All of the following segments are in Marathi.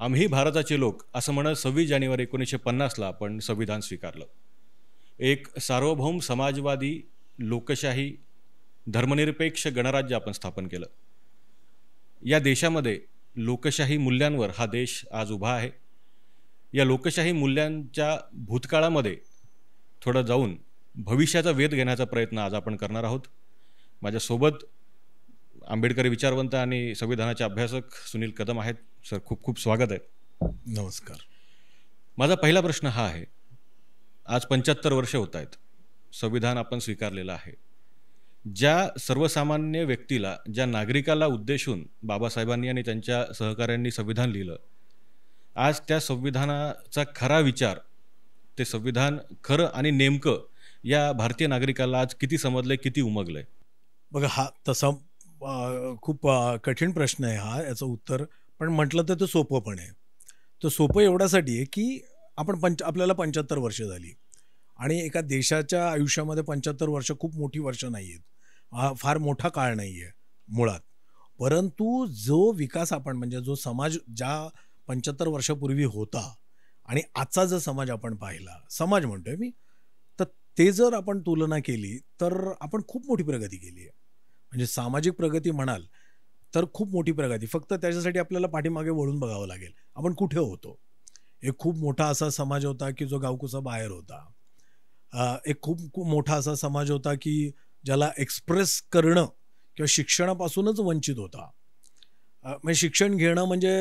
आम्ही भारताचे लोक असं म्हणत 26 जानेवारी 1950ला आपण संविधान स्वीकारलं. एक सार्वभौम समाजवादी लोकशाही धर्मनिरपेक्ष गणराज्य आपण स्थापन केलं. या देशामध्ये लोकशाही मूल्यांवर हा देश आज उभा आहे. या लोकशाही मूल्यांच्या भूतकाळामध्ये थोडं जाऊन भविष्याचा वेध घेण्याचा प्रयत्न आज आपण करणार आहोत. माझ्यासोबत आंबेडकरी विचारवंत आणि संविधानाचे अभ्यासक सुनील कदम आहेत. सर, खूप खूप स्वागत आहे. नमस्कार. माझा पहिला प्रश्न हा आहे, आज 75 वर्ष होत आहेत संविधान आपण स्वीकारलेलं आहे. ज्या सर्वसामान्य व्यक्तीला, ज्या नागरिकाला उद्देशून बाबासाहेबांनी आणि त्यांच्या सहकाऱ्यांनी संविधान लिहिलं, आज त्या संविधानाचा खरा विचार, ते संविधान खरं आणि नेमकं या भारतीय नागरिकाला आज किती समजलंय, किती उमगलंय? बघा, हा तसा खूप कठीण प्रश्न आहे हा. याचं उत्तर पण म्हटलं तर ते सोपं पण आहे. तर सोपं एवढ्यासाठी आहे की आपल्याला 75 वर्ष झाली आणि एका देशाच्या आयुष्यामध्ये 75 वर्ष खूप मोठी वर्ष नाही आहेत. हा फार मोठा काळ नाही आहे मुळात. परंतु जो विकास आपण म्हणजे जो समाज ज्या 75 वर्षापूर्वी होता आणि आजचा जो समाज आपण पाहिला, समाज म्हणतोय मी, तर ते जर आपण तुलना केली तर आपण खूप मोठी प्रगती केली आहे. म्हणजे सामाजिक प्रगती म्हणाल तर खूप मोठी प्रगती. फक्त त्याच्यासाठी आपल्याला पाठीमागे वळून बघावं लागेल, आपण कुठे होतो. एक खूप मोठा असा समाज होता की जो गावकुसा बाहेर होता. एक खूप मोठा असा समाज होता की ज्याला एक्सप्रेस करणं किंवा शिक्षणापासूनच वंचित होता. म्हणजे शिक्षण घेणं म्हणजे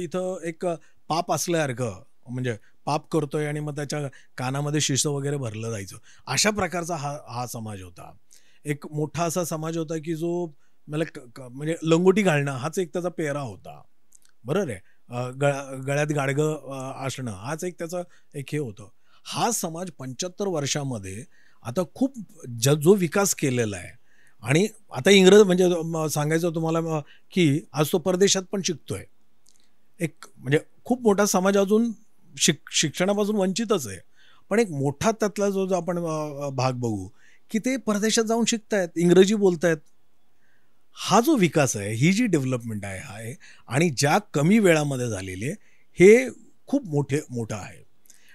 इथं एक पाप असल्यासारखं, म्हणजे पाप करतोय आणि मग त्याच्या कानामध्ये शिस वगैरे भरलं जायचं, अशा प्रकारचा हा समाज होता. एक मोठा असा समाज होता की जो मला म्हणजे लंगोटी घालणं हाच एक त्याचा पेहरा होता. बरोबर आहे. गळ्यात गाडगं असणं हाच एक त्याचा एक हे होतं. हा समाज 75 वर्षामध्ये आता खूप जो विकास केलेला आहे. आणि आता इंग्रज म्हणजे सांगायचं तुम्हाला की आज तो परदेशात पण शिकतोय. एक म्हणजे खूप मोठा समाज अजून शिक्षणापासून वंचितच आहे. पण एक मोठा त्यातला जो आपण भाग बघू की ते परदेशात जाऊन शिकतायत, इंग्रजी बोलतायत. हा जो विकास आहे, ही जी डेव्हलपमेंट आहे आणि ज्या कमी वेळामध्ये झालेली आहे, हे खूप मोठं आहे.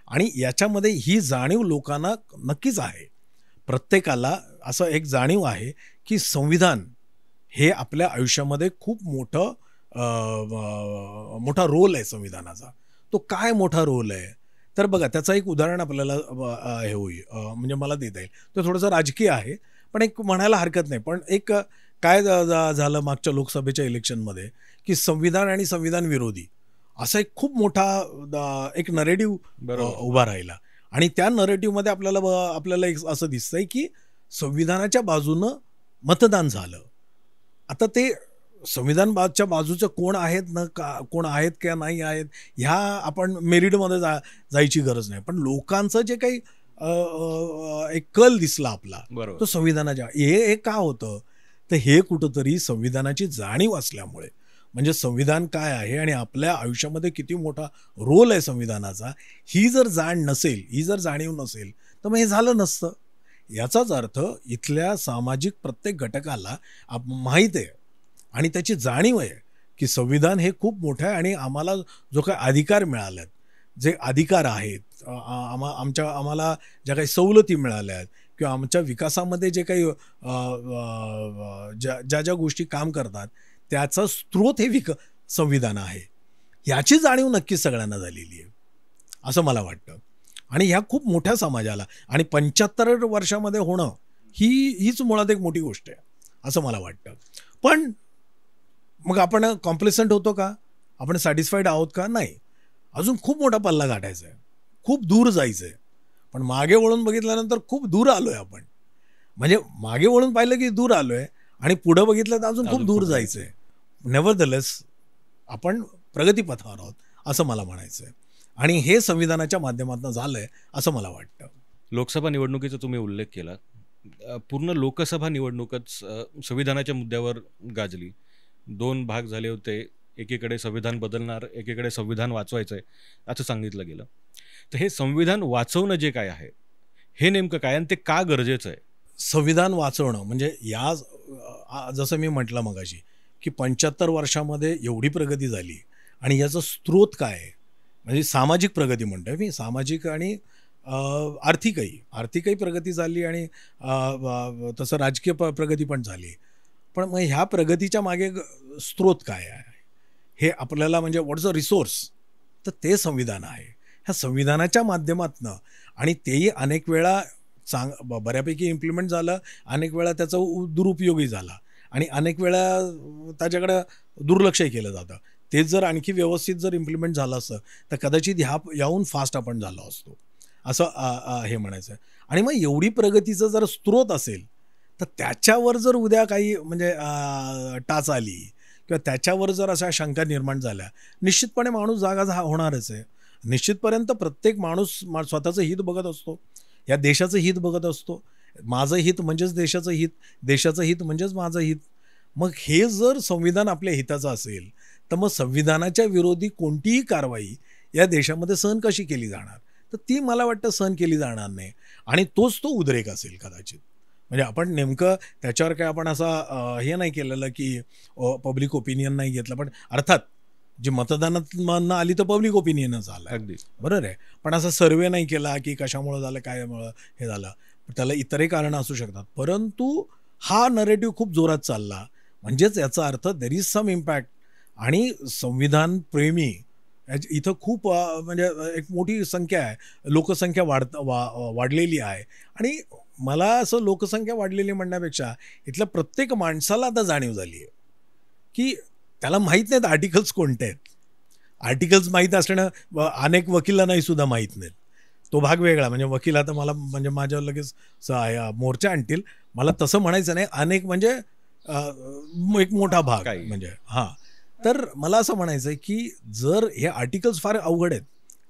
आणि याच्यामध्ये ही जाणीव लोकांना नक्कीच आहे. प्रत्येकाला असं एक जाणीव आहे की संविधान हे आपल्या आयुष्यामध्ये खूप मोठा रोल आहे संविधानाचा. तो काय मोठा रोल आहे तर बघा, त्याचं एक उदाहरण आपल्याला हे होईल, म्हणजे मला देता येईल. तो थोडंसं राजकीय आहे पण एक म्हणायला हरकत नाही. पण एक काय झालं मागच्या लोकसभेच्या इलेक्शनमध्ये की संविधान आणि संविधान विरोधी असा एक खूप मोठा एक नरेटिव्ह उभा राहिला. आणि त्या नरेटिव्हमध्ये आपल्याला एक असं दिसतंय की संविधानाच्या बाजूनं मतदान झालं. आता ते संविधानाच्या बाजूचं कोण आहेत कोण आहेत किंवा नाही आहेत ह्या आपण मेरिटमध्ये जायची गरज नाही. पण लोकांचं जे काही एक कल दिसला आपला, तो संविधानाच्या हे का होतं तर हे कुठंतरी संविधानाची जाणीव असल्यामुळे, म्हणजे संविधान काय आहे आणि आपल्या आयुष्यामध्ये किती मोठा रोल आहे संविधानाचा, ही जर जाण नसेल, ही जर जाणीव नसेल तर मग हे झालं नसतं. याचाच अर्थ इथल्या सामाजिक प्रत्येक घटकाला माहीत आहे आणि त्याची जाणीव आहे की संविधान हे खूप मोठं आहे आणि आम्हाला जो काही अधिकार मिळाल्यात, जे अधिकार आहेत, आम्हाला ज्या काही सवलती मिळाल्या आहेत किंवा आमच्या विकासामध्ये जे काही ज्या गोष्टी काम करतात त्याचा स्रोत हे संविधान आहे. याची जाणीव नक्कीच सगळ्यांना झालेली आहे असं मला वाटतं. आणि ह्या खूप मोठ्या समाजाला आणि 75 वर्षामध्ये होणं हीच मुळात एक मोठी गोष्ट आहे असं मला वाटतं. पण मग आपण कॉम्प्लेसंट होतो का, आपण सॅटिस्फाईड आहोत का? नाही. अजून खूप मोठा पल्ला गाठायचा आहे, खूप दूर जायचं आहे. पण मागे वळून बघितल्यानंतर खूप दूर आलो आहे आपण. म्हणजे मागे वळून पाहिलं की दूर आलो आहे आणि पुढं बघितलं तर अजून खूप दूर जायचं आहे. नेव्हरदलेस आपण प्रगतीपथावर आहोत असं मला म्हणायचं आहे. आणि हे संविधानाच्या माध्यमातून झालं आहे असं मला वाटतं. लोकसभा निवडणुकीचा तुम्ही उल्लेख केला. पूर्ण लोकसभा निवडणूकच संविधानाच्या मुद्द्यावर गाजली. 2 भाग झाले होते. एकीकडे संविधान बदलणार, एकीकडे संविधान वाचवायचं आहे असं सांगितलं गेलं. तर हे संविधान वाचवणं जे काय आहे हे नेमकं काय आणि ते का गरजेचं आहे? संविधान वाचवणं म्हणजे जसं मी म्हटलं मगाशी की 75 वर्षामध्ये एवढी प्रगती झाली आणि याचा स्रोत काय आहे. म्हणजे सामाजिक प्रगती म्हणतोय मी, सामाजिक आणि आर्थिकही प्रगती झाली आणि तसं राजकीय प्रगती पण झाली. पण मग ह्या प्रगतीच्या मागे स्रोत काय आहे हे आपल्याला, म्हणजे व्हॉट्स अ रिसोर्स, तर ते संविधान आहे. ह्या संविधानाच्या माध्यमातनं, आणि तेही अनेक वेळा बऱ्यापैकी इम्प्लिमेंट झालं, अनेक वेळा त्याचा दुरुपयोगही झाला आणि अनेक वेळा त्याच्याकडं दुर्लक्षही केलं जातं. तेच जर आणखी व्यवस्थित जर इम्प्लिमेंट झालं असतं तर कदाचित याहून फास्ट आपण झालो असतो, असं हे म्हणायचं आहे. आणि मग एवढी प्रगतीचा जर स्रोत असेल तर त्याच्यावर जर उद्या काही म्हणजे टाच आली किंवा त्याच्यावर जर अशा शंका निर्माण झाल्या, निश्चितपणे माणूस जागा होणारच आहे. निश्चितपर्यंत प्रत्येक माणूस स्वतःचं हित बघत असतो, या देशाचं हित बघत असतो. माझं हित म्हणजेच देशाचं हित, देशाचं हित म्हणजेच माझं हित. मग हे जर संविधान आपल्या हिताचं असेल तर मग संविधानाच्या विरोधी कोणतीही कारवाई या देशामध्ये सहन कशी केली जाणार, तर ती मला वाटतं सहन केली जाणार नाही. आणि तोच तो उद्रेक असेल कदाचित. म्हणजे आपण नेमकं त्याच्यावर काय आपण असा हे नाही केलेलं की पब्लिक ओपिनियन नाही घेतलं, पण अर्थात जी मतदानात आली तर पब्लिक ओपिनियनच आलं, अगदी बरोबर आहे. पण असा सर्वे नाही केला की कशामुळं झालं, कायमुळं हे झालं. त्याला इतरही कारणं असू शकतात, परंतु हा नरेटिव्ह खूप जोरात चालला, म्हणजेच याचा अर्थ देर इज सम इम्पॅक्ट. आणि संविधान प्रेमी इथं खूप म्हणजे एक मोठी संख्या आहे, लोकसंख्या वाढलेली आहे. आणि मला असं लोकसंख्या वाढलेली म्हणण्यापेक्षा इथल्या प्रत्येक माणसाला आता जाणीव झाली आहे की त्याला माहीत नाहीत आर्टिकल्स कोणते आहेत. आर्टिकल्स माहीत असणं अनेक वकिलांनाही सुद्धा माहीत नाहीत. तो भाग वेगळा, म्हणजे वकील आता मला म्हणजे माझ्यावर लगेच मोर्चा आणतील, मला तसं म्हणायचं नाही. अनेक म्हणजे एक मोठा भाग म्हणजे हां. तर मला असं म्हणायचं आहे की जर हे आर्टिकल्स फार अवघड आहेत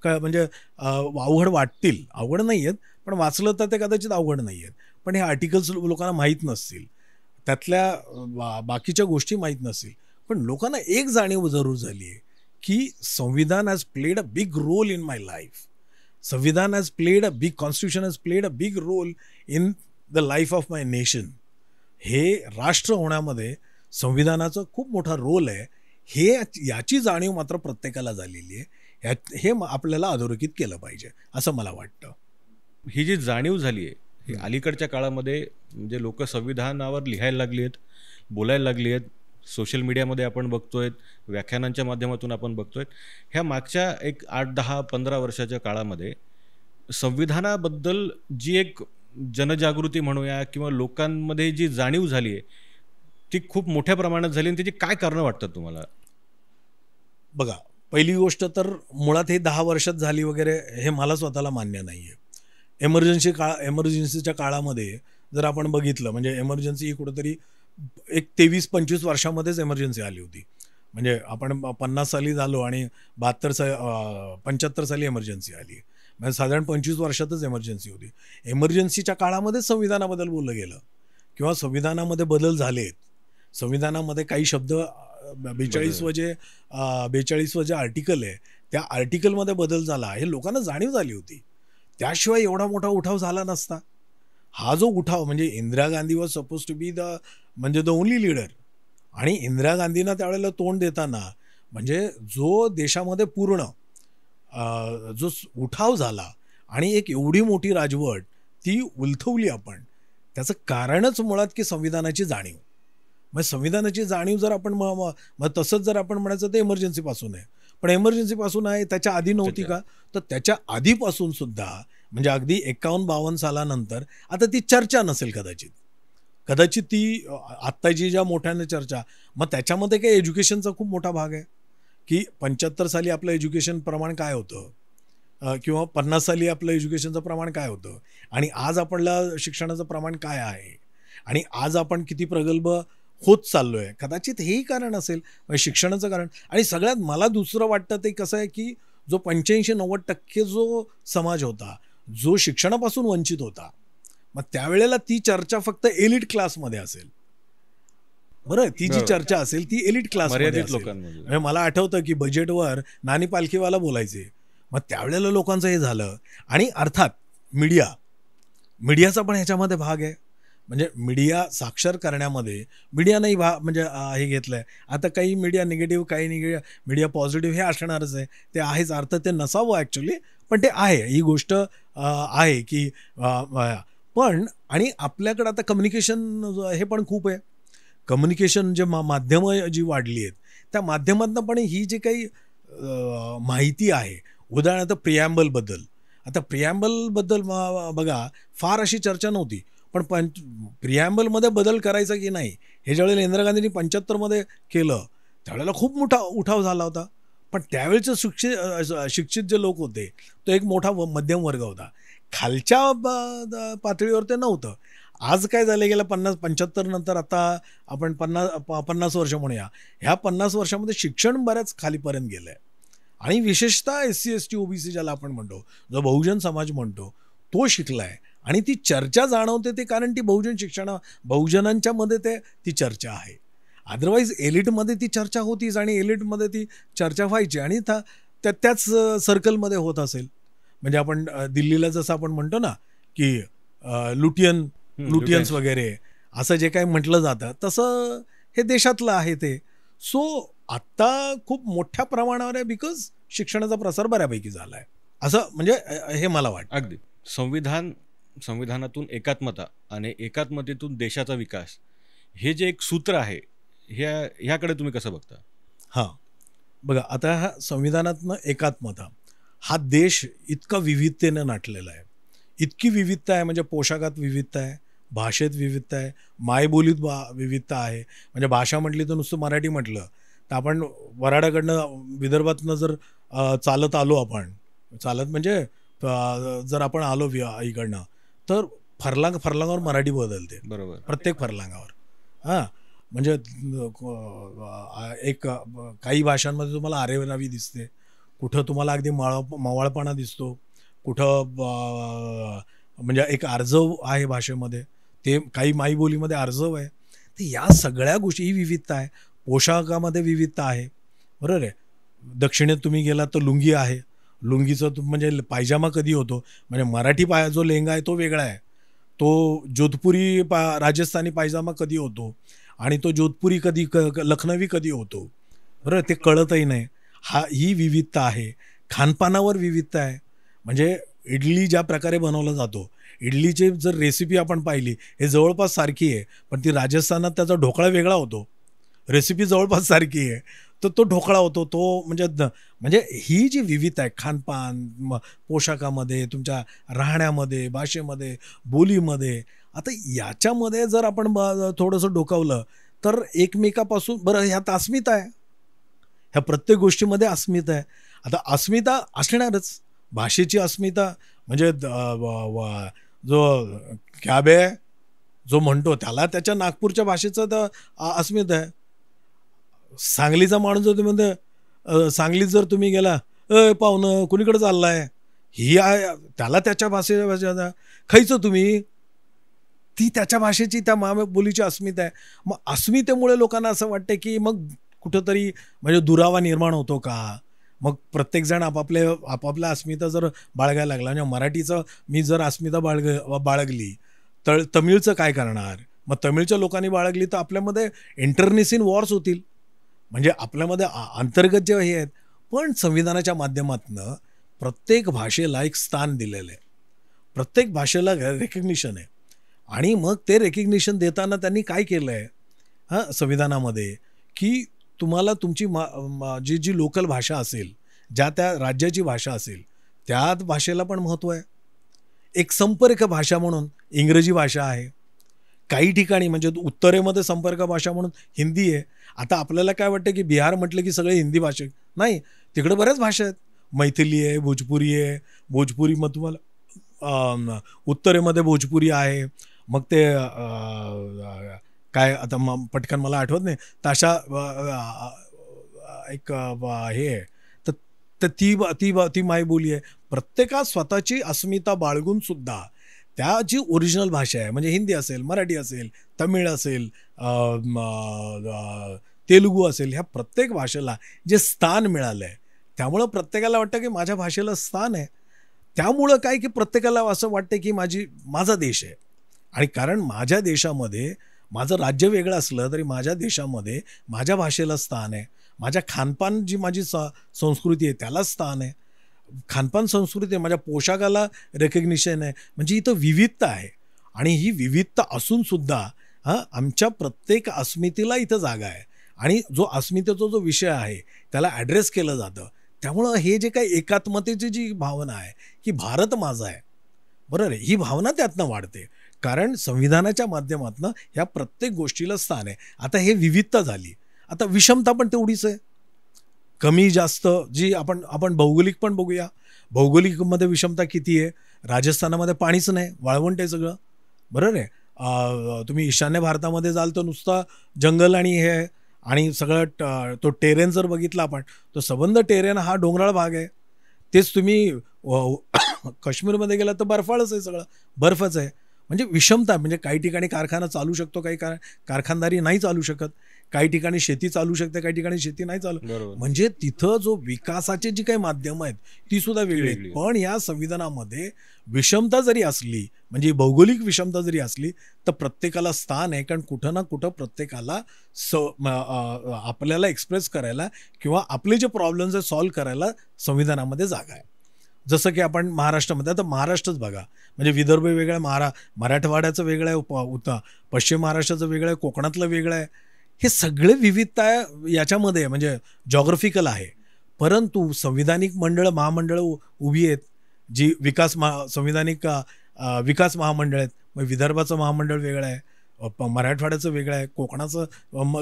का, म्हणजे अवघड वाटतील, अवघड नाही आहेत, पण वाचलं तर ते कदाचित अवघड नाही आहेत. पण हे आर्टिकल्स लोकांना माहीत नसतील, त्यातल्या बाकीच्या गोष्टी माहीत नसतील, पण लोकांना एक जाणीव जरूर झाली आहे की संविधान has played a big role in my life. संविधान has played a big, constitution has played a big role in the life of my nation. हे राष्ट्र होण्यामध्ये संविधानाचा खूप मोठा रोल आहे, हे याची जाणीव मात्र प्रत्येकाला झालेली आहे. हे आपल्याला अधोरेखित केलं पाहिजे असं मला वाटतं. ही जी जाणीव झाली आहे ही अलीकडच्या काळामध्ये, म्हणजे लोक संविधानावर लिहायला लागली आहेत, बोलायला लागली आहेत, सोशल मीडियामध्ये आपण बघतोय, व्याख्यानांच्या माध्यमातून आपण बघतोय. ह्या मागच्या एक 8-10-15 वर्षाच्या काळामध्ये संविधानाबद्दल जी एक जनजागृती म्हणूया किंवा लोकांमध्ये जी जाणीव झाली आहे ती खूप मोठ्या प्रमाणात झाली, आणि त्याची काय कारणं वाटतात तुम्हाला? बघा, पहिली गोष्ट तर मुळात हे 10 वर्षात झाली वगैरे हे मला स्वतःला मान्य नाही आहे. एमर्जन्सीच्या काळामध्ये जर आपण बघितलं, म्हणजे एमर्जन्सी ही कुठंतरी एक 23-25 वर्षामध्येच एमर्जन्सी आली होती. म्हणजे आपण 50 साली झालो आणि 75 साली एमर्जन्सी आली. म्हणजे साधारण 25 वर्षातच एमर्जन्सी होती. एमर्जन्सीच्या काळामध्येच संविधानाबद्दल बोललं गेलं किंवा संविधानामध्ये बदल झालेत. संविधानामध्ये काही शब्द 42 जे आर्टिकल आहे त्या आर्टिकलमध्ये बदल झाला, हे लोकांना जाणीव झाली होती. त्याशिवाय एवढा मोठा उठाव झाला नसता. हा जो उठाव, म्हणजे Indira Gandhi was suppose to be the only leader, आणि इंदिरा गांधींना त्यावेळेला तोंड देताना म्हणजे जो देशामध्ये पूर्ण जो उठाव झाला आणि एक एवढी मोठी राजवट ती उलथवली आपण, त्याचं कारणच मुळात की संविधानाची जाणीव. मग संविधानाची जाणीव जर आपण मग तसंच जर आपण म्हणायचं तर एमर्जन्सीपासून आहे, पण एमर्जन्सीपासून आहे त्याच्या आधी नव्हती का, तर त्याच्या आधीपासून सुद्धा, म्हणजे अगदी 51-52 सालानंतर आता ती चर्चा नसेल कदाचित ती आत्ताची ज्या मोठ्याने चर्चा, मग त्याच्यामध्ये काही एज्युकेशनचा खूप मोठा भाग आहे की 75 साली आपलं एज्युकेशन प्रमाण काय होतं किंवा 50 साली आपलं एज्युकेशनचं प्रमाण काय होतं आणि आज आपल्या शिक्षणाचं प्रमाण काय आहे आणि आज आपण किती प्रगल्भ होत चाललो आहे. कदाचित हेही कारण असेल, शिक्षणाचं कारण. आणि सगळ्यात मला दुसरं वाटतं ते कसं आहे की जो 85-90% जो समाज होता, जो शिक्षणापासून वंचित होता, मग त्यावेळेला ती चर्चा फक्त एलिट क्लासमध्ये असेल. बरं, ती जी चर्चा असेल ती एलिट क्लासमध्ये असेल. मला आठवतं की बजेटवर नानी पालखीवाला बोलायचे, मग त्यावेळेला लोकांचं हे झालं. आणि अर्थात मीडियाचा पण ह्याच्यामध्ये भाग आहे. म्हणजे मीडिया साक्षर करण्यामध्ये मीडियानंही म्हणजे हे घेतलं आहे. आता काही मीडिया निगेटिव्ह, काही मीडिया पॉझिटिव्ह हे असणारच आहे. ते आहेच, अर्थ ते नसावं ॲक्च्युली, पण ते आहे. ही गोष्ट आहे की पण आणि आपल्याकडं आता कम्युनिकेशन हे पण खूप आहे. कम्युनिकेशन जे माध्यमं जी वाढली आहेत, त्या माध्यमातनं पण ही जी काही माहिती आहे, उदाहरणार्थ प्रिॲम्बलबद्दल. आता प्रिॲम्बलबद्दल बघा फार अशी चर्चा नव्हती. पण प्रिॲम्बलमध्ये बदल करायचा की नाही, हे ज्यावेळेला इंदिरा गांधींनी 75मध्ये केलं, त्यावेळेला खूप मोठा उठाव झाला होता. पण त्यावेळेचे शिक्षित जे लोक होते, तो एक मोठा मध्यम वर्ग होता. खालच्या पातळीवर ते नव्हतं. आज काय झालं, गेल्या 50-75 नंतर आता आपण 50 वर्ष म्हणूया. ह्या 50 वर्षामध्ये शिक्षण बऱ्याच खालीपर्यंत गेलं आहे. आणि विशेषतः SC, ST, OBC ज्याला आपण म्हणतो, जो बहुजन समाज म्हणतो, तो शिकला आहे. आणि ती चर्चा जाणवते ते कारण ती बहुजनांच्या मध्ये ती चर्चा आहे. अदरवाईज एलिटमध्ये ती चर्चा होतीच आणि एलिटमध्ये ती चर्चा व्हायची आणि त्याच सर्कलमध्ये होत असेल. म्हणजे आपण दिल्लीला जसं आपण म्हणतो ना की लुटियन्स वगैरे असं जे काही म्हटलं जातं, तसं हे देशातलं आहे ते. सो आत्ता खूप मोठ्या प्रमाणावर आहे बिकॉज शिक्षणाचा प्रसार बऱ्यापैकी झाला आहे, असं म्हणजे हे मला वाटतं. अगदी. संविधानातून एकात्मता आणि एकात्मतेतून देशाचा विकास, हे जे एक सूत्र आहे, ह्याकडे तुम्ही कसं बघता? हां, बघा आता ह्या संविधानातनं एकात्मता, हा देश इतका विविधतेनं नाटलेला आहे. इतकी विविधता आहे, म्हणजे पोशाखात विविधता आहे, भाषेत विविधता आहे, मायबोलीत विविधता आहे. म्हणजे भाषा म्हटली तर नुसतं मराठी म्हटलं तर आपण वऱ्हाडाकडनं विदर्भातनं जर चालत आलो, आपण चालत म्हणजे जर आपण आलो इकडनं, तर फरलांगावर मराठी बदलते. बरोबर. प्रत्येक फरलांगावर. हां, म्हणजे एक काही भाषांमध्ये तुम्हाला आरेरावी दिसते, कुठं तुम्हाला अगदी मवाळपणा दिसतो, कुठं म्हणजे एक आर्जव आहे भाषेमध्ये, ते काही माईबोलीमध्ये आर्जव आहे. तर या सगळ्या गोष्टी, ही विविधता आहे. पोशाखामध्ये विविधता आहे, बरोबर आहे. दक्षिणेत तुम्ही गेलात तर लुंगी आहे. लुंगीचं म्हणजे पायजामा कधी होतो, म्हणजे मराठी जो लेंगा आहे तो वेगळा आहे. तो जोधपुरी राजस्थानी पायजामा कधी होतो आणि तो जोधपुरी कधी लखनवी कधी होतो, बरोबर, ते कळतही नाही. ही विविधता आहे. खानपानावर विविधता आहे. म्हणजे इडली ज्या प्रकारे बनवला जातो, इडलीची जर रेसिपी आपण पाहिली, हे जवळपास सारखी आहे, पण ती राजस्थानात त्याचा ढोकळा वेगळा होतो. रेसिपी जवळपास सारखी आहे, तर तो ढोकळा होतो. तो म्हणजे ही जी विविधता आहे, खानपान, पोशाखामध्ये, तुमच्या राहण्यामध्ये, भाषेमध्ये, बोलीमध्ये, आता याच्यामध्ये जर आपण थोडंसं डोकावलं तर एकमेकापासून, बरं, ह्यात अस्मिता आहे, ह्या प्रत्येक गोष्टीमध्ये अस्मिता आहे. आता अस्मिता असणारच, भाषेची अस्मिता म्हणजे जो कॅबे जो म्हणतो त्याला त्याच्या नागपूरच्या भाषेचं तर अस्मिता आहे. सांगलीचा माणूस जर तुम्ही सांगलीत जर तुम्ही गेला, पाहुणं कुणीकडे चाललाय, ही आहे, त्याला त्याच्या भाषेचा खायचं तुम्ही, ती त्याच्या भाषेची, त्या बोलीची अस्मिता आहे. मग अस्मितेमुळे लोकांना असं वाटतं की मग कुठंतरी म्हणजे दुरावा निर्माण होतो का? मग प्रत्येकजण आपापल्या अस्मिता जर बाळगायला लागला, म्हणजे मराठीचं मी जर अस्मिता बाळगली तर तमिळचं काय करणार? मग तमिळच्या लोकांनी बाळगली तर आपल्यामध्ये इंटरनेसिन वॉर्स होतील. म्हणजे आपल्यामध्ये अंतर्गत जे हे आहेत. पण संविधानाच्या माध्यमातून प्रत्येक भाषेला एक स्थान दिलेलं आहे, प्रत्येक भाषेला रेकग्निशन आहे. आणि मग ते रेकग्निशन देताना त्यांनी काय केलं आहे संविधानामध्ये, की तुम्हाला तुमची जी लोकल भाषा असेल, ज्या त्या राज्याची भाषा असेल, त्या भाषेला पण महत्त्व आहे. एक संपर्क भाषा म्हणून इंग्रजी भाषा आहे. काही ठिकाणी म्हणजे उत्तरेमध्ये संपर्क भाषा म्हणून हिंदी आहे. आता आपल्याला काय वाटतं की बिहार म्हटलं की सगळे हिंदी भाषिक, नाही, तिकडे बऱ्याच भाषा आहेत. मैथिली आहे, भोजपुरी आहे. भोजपुरी मग तुम्हाला उत्तरेमध्ये भोजपुरी आहे. मग ते काय आता पटकन मला आठवत नाही, तशा एक हे आहे, तर ती मायबोली आहे. प्रत्येकात स्वतःची अस्मिता बाळगून सुद्धा त्या जी ओरिजिनल भाषा आहे, म्हणजे हिंदी असेल, मराठी असेल, तमिळ असेल, तेलुगू असेल, ह्या प्रत्येक भाषेला जे स्थान मिळालं आहे, त्यामुळं प्रत्येकाला वाटतं की माझ्या भाषेला स्थान आहे. त्यामुळं काय की प्रत्येकाला असं वाटतं की माझा देश आहे. आणि कारण माझ्या देशामध्ये माझं राज्य वेगळं असलं तरी माझ्या देशामध्ये माझ्या भाषेला स्थान आहे, माझ्या खानपान जी माझी संस्कृती आहे त्याला स्थान आहे, खानपान संस्कृती आहे, माझ्या पोशाखाला रेकग्निशन आहे. म्हणजे इथं विविधता आहे आणि ही विविधता असूनसुद्धा आमच्या प्रत्येक अस्मितेला इथं जागा आहे आणि जो अस्मितेचा जो विषय आहे त्याला ॲड्रेस केलं जातं. त्यामुळं हे जे काही एकात्मतेची जी भावना आहे की भारत माझा आहे, बरोबर आहे, ही भावना त्यातनं वाढते. कारण संविधानाच्या माध्यमातून ह्या प्रत्येक गोष्टीला स्थान आहे. आता हे विविधता झाली, आता विषमता पण तेवढीच आहे, कमी जास्त जी आपण भौगोलिक पण बघूया. भौगोलिकमध्ये विषमता किती आहे. राजस्थानामध्ये पाणीच नाही, वाळवंट आहे सगळं, बरोबर आहे. तुम्ही ईशान्य भारतामध्ये जाल तर नुसता जंगल आणि हे आहे आणि सगळं तो टेरेन जर बघितला आपण तो सबंध टेरेन हा डोंगराळ भाग आहे. तेच तुम्ही काश्मीरमध्ये गेला तर बर्फाळच आहे, सगळं बर्फच आहे. म्हणजे विषमता, म्हणजे काही ठिकाणी कारखाना चालू शकतो, काही कारखानदारी नाही चालू शकत, काही ठिकाणी शेती चालू शकते, काही ठिकाणी शेती नाही चालू. म्हणजे तिथं जो विकासाचे जी काही माध्यमं आहेत ती सुद्धा वेगळी आहेत. पण या संविधानामध्ये विषमता जरी असली, म्हणजे भौगोलिक विषमता जरी असली तर प्रत्येकाला स्थान आहे. कारण कुठं ना कुठं प्रत्येकाला आपल्याला एक्सप्रेस करायला किंवा आपले जे प्रॉब्लेम्स आहे सॉल्व्ह करायला संविधानामध्ये जागा आहे. जसं की आपण महाराष्ट्रामध्ये, आता महाराष्ट्रच बघा, म्हणजे विदर्भ वेगळं आहे, मराठवाड्याचं वेगळं आहे, पश्चिम महाराष्ट्राचं वेगळं आहे, कोकणातलं वेगळं आहे. हे सगळे विविधता याच्यामध्ये म्हणजे जॉग्रफिकल आहे. परंतु संविधानिक महामंडळं उभी आहेत जी संविधानिक विकास महामंडळ आहेत. मग विदर्भाचं महामंडळ वेगळं आहे, मराठवाड्याचं वेगळं आहे, कोकणाचं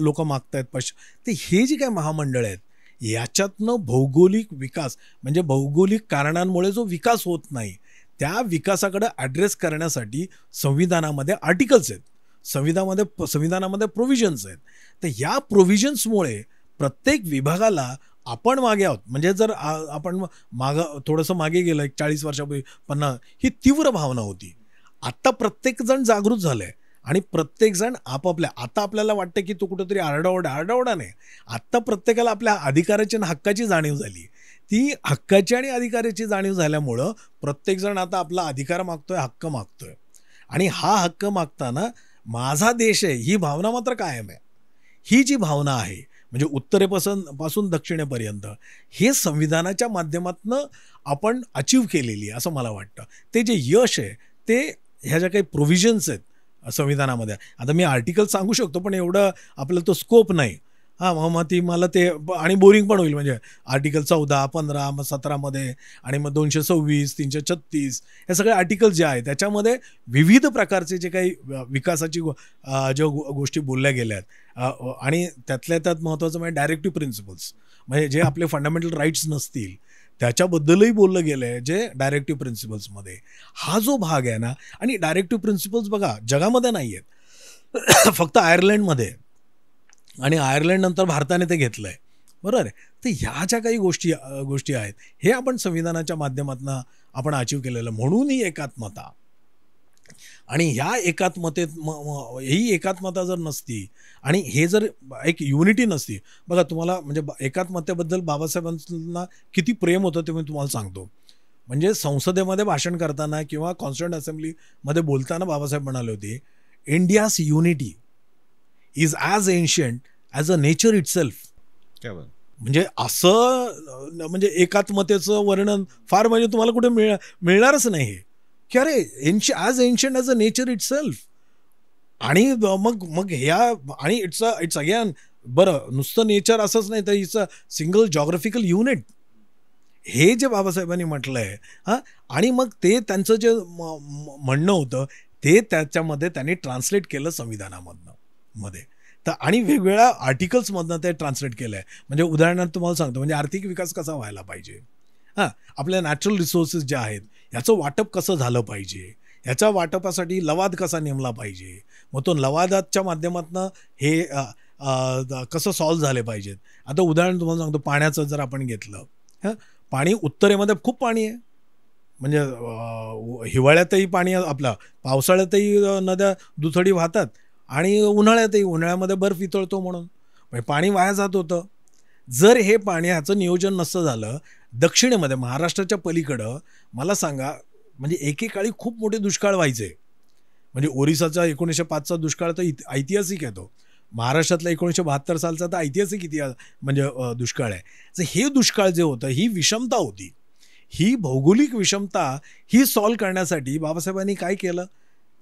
लोक मागत आहेत ते हे जे काही महामंडळ आहेत याच्यातनं भौगोलिक विकास म्हणजे भौगोलिक कारणांमुळे जो विकास होत नाही त्या विकासाकडे ॲड्रेस करण्यासाठी संविधानामध्ये आर्टिकल्स आहेत, संविधानामध्ये प्रोव्हिजन्स आहेत. तर या प्रोव्हिजन्समुळे प्रत्येक विभागाला आपण मागे आहोत. म्हणजे जर आपण थोडंसं मागे गेलं 40 वर्षापूर्वी 50, ही तीव्र भावना होती. आत्ता प्रत्येकजण जागृत झालं आहे आणि प्रत्येकजण आता आपल्याला वाटतं की तो कुठंतरी आरडाओरडा नाही. आत्ता प्रत्येकाला आपल्या अधिकाराची आणि हक्काची जाणीव झाली. ती हक्काची आणि अधिकाराची जाणीव झाल्यामुळं प्रत्येकजण आता आपला अधिकार मागतोय, हक्क मागतोय. आणि हा हक्क मागताना माझा देश आहे ही भावना मात्र कायम आहे. ही जी भावना आहे म्हणजे उत्तरेपासून दक्षिणेपर्यंत हे संविधानाच्या माध्यमातून आपण अचीव केलेली आहे असं मला वाटतं. ते जे यश आहे ते ह्या ज्या काही प्रोव्हिजन्स आहेत संविधानामध्ये, आता मी आर्टिकल सांगू शकतो पण एवढं आपल्याला तो स्कोप नाही. मग मला ते आणि बोरिंग पण होईल. म्हणजे आर्टिकल 14, 15, मग 17मध्ये आणि मग 226, 336 हे सगळे आर्टिकल जे आहेत त्याच्यामध्ये विविध प्रकारचे जे काही विकासाची ज्या गोष्टी बोलल्या गेल्या आहेत आणि त्यातल्या त्यात महत्त्वाचं म्हणजे डायरेक्टिव्ह प्रिन्सिपल्स, म्हणजे जे आपले फंडामेंटल राईट्स नसतील त्याच्याबद्दलही बोललं गेलं आहे जे डायरेक्टिव्ह प्रिन्सिपल्समध्ये. हा जो भाग आहे ना, आणि डायरेक्टिव्ह प्रिन्सिपल्स बघा जगामध्ये नाही आहेत, फक्त आयर्लंडमध्ये, आणि आयर्लंडनंतर भारताने ते घेतलं आहे, बरोबर आहे. तर ह्या ज्या काही गोष्टी आहेत हे आपण संविधानाच्या माध्यमातून आपण अचीव केलेलं. म्हणून ही एकात्मता, आणि ह्या एकात्मतेत ही एकात्मता जर नसती आणि हे जर एक युनिटी नसती, बघा तुम्हाला म्हणजे एकात्मतेबद्दल बाबासाहेबांना किती प्रेम होतं ते मी तुम्हाला सांगतो. म्हणजे संसदेमध्ये भाषण करताना किंवा कॉन्स्टिट्यूंट असेंब्लीमध्ये बोलताना बाबासाहेब म्हणाले होते, India's unity is as ancient as a nature itself. म्हणजे असं म्हणजे एकात्मतेचं वर्णन फार म्हणजे तुम्हाला कुठे मिळणारच नाही की अरे as ancient as a nature itself. आणि मग ह्या आणि इट्स अगेन बरं नुसतं नेचर असंच नाही तर it's a single geographical unit, हे जे बाबासाहेबांनी म्हटलं आहे. आणि मग ते त्यांचं जे म्हणणं होतं ते त्याच्यामध्ये त्यांनी ट्रान्सलेट केलं संविधानामध्ये. तर आणि वेगवेगळ्या आर्टिकल्समधनं ते ट्रान्सलेट केलं आहे. म्हणजे उदाहरणार्थ तुम्हाला सांगतो, म्हणजे आर्थिक विकास कसा व्हायला पाहिजे, आपल्या नॅचरल रिसोर्सेस ज्या आहेत याचं वाटप कसं झालं पाहिजे, ह्याच्या वाटपासाठी लवाद कसा नेमला पाहिजे, मग तो लवादाच्या माध्यमातून हे कसं सॉल्व्ह झाले पाहिजेत. आता उदाहरण तुम्हाला सांगतो, पाण्याचं जर आपण घेतलं, पाणी उत्तरेमध्ये खूप पाणी आहे, म्हणजे हिवाळ्यातही पाणी, आपलं पावसाळ्यातही नद्या दुथडी वाहतात आणि उन्हाळ्यामध्ये बर्फ वितळतो म्हणून म्हणजे पाणी वाया जात होतं. जर हे पाण्याचं नियोजन नसतं झालं दक्षिणेमध्ये महाराष्ट्राच्या पलीकडं, मला सांगा म्हणजे एकेकाळी खूप मोठे दुष्काळ व्हायचे. म्हणजे ओरिसाचा 1905चा दुष्काळ तर ऐतिहासिक आहे तो. महाराष्ट्रातला 1972 सालचा तर ऐतिहासिक इतिहास म्हणजे दुष्काळ आहे. तर हे दुष्काळ जे होतं ही विषमता होती. ही भौगोलिक विषमता ही सॉल्व्ह करण्यासाठी बाबासाहेबांनी काय केलं?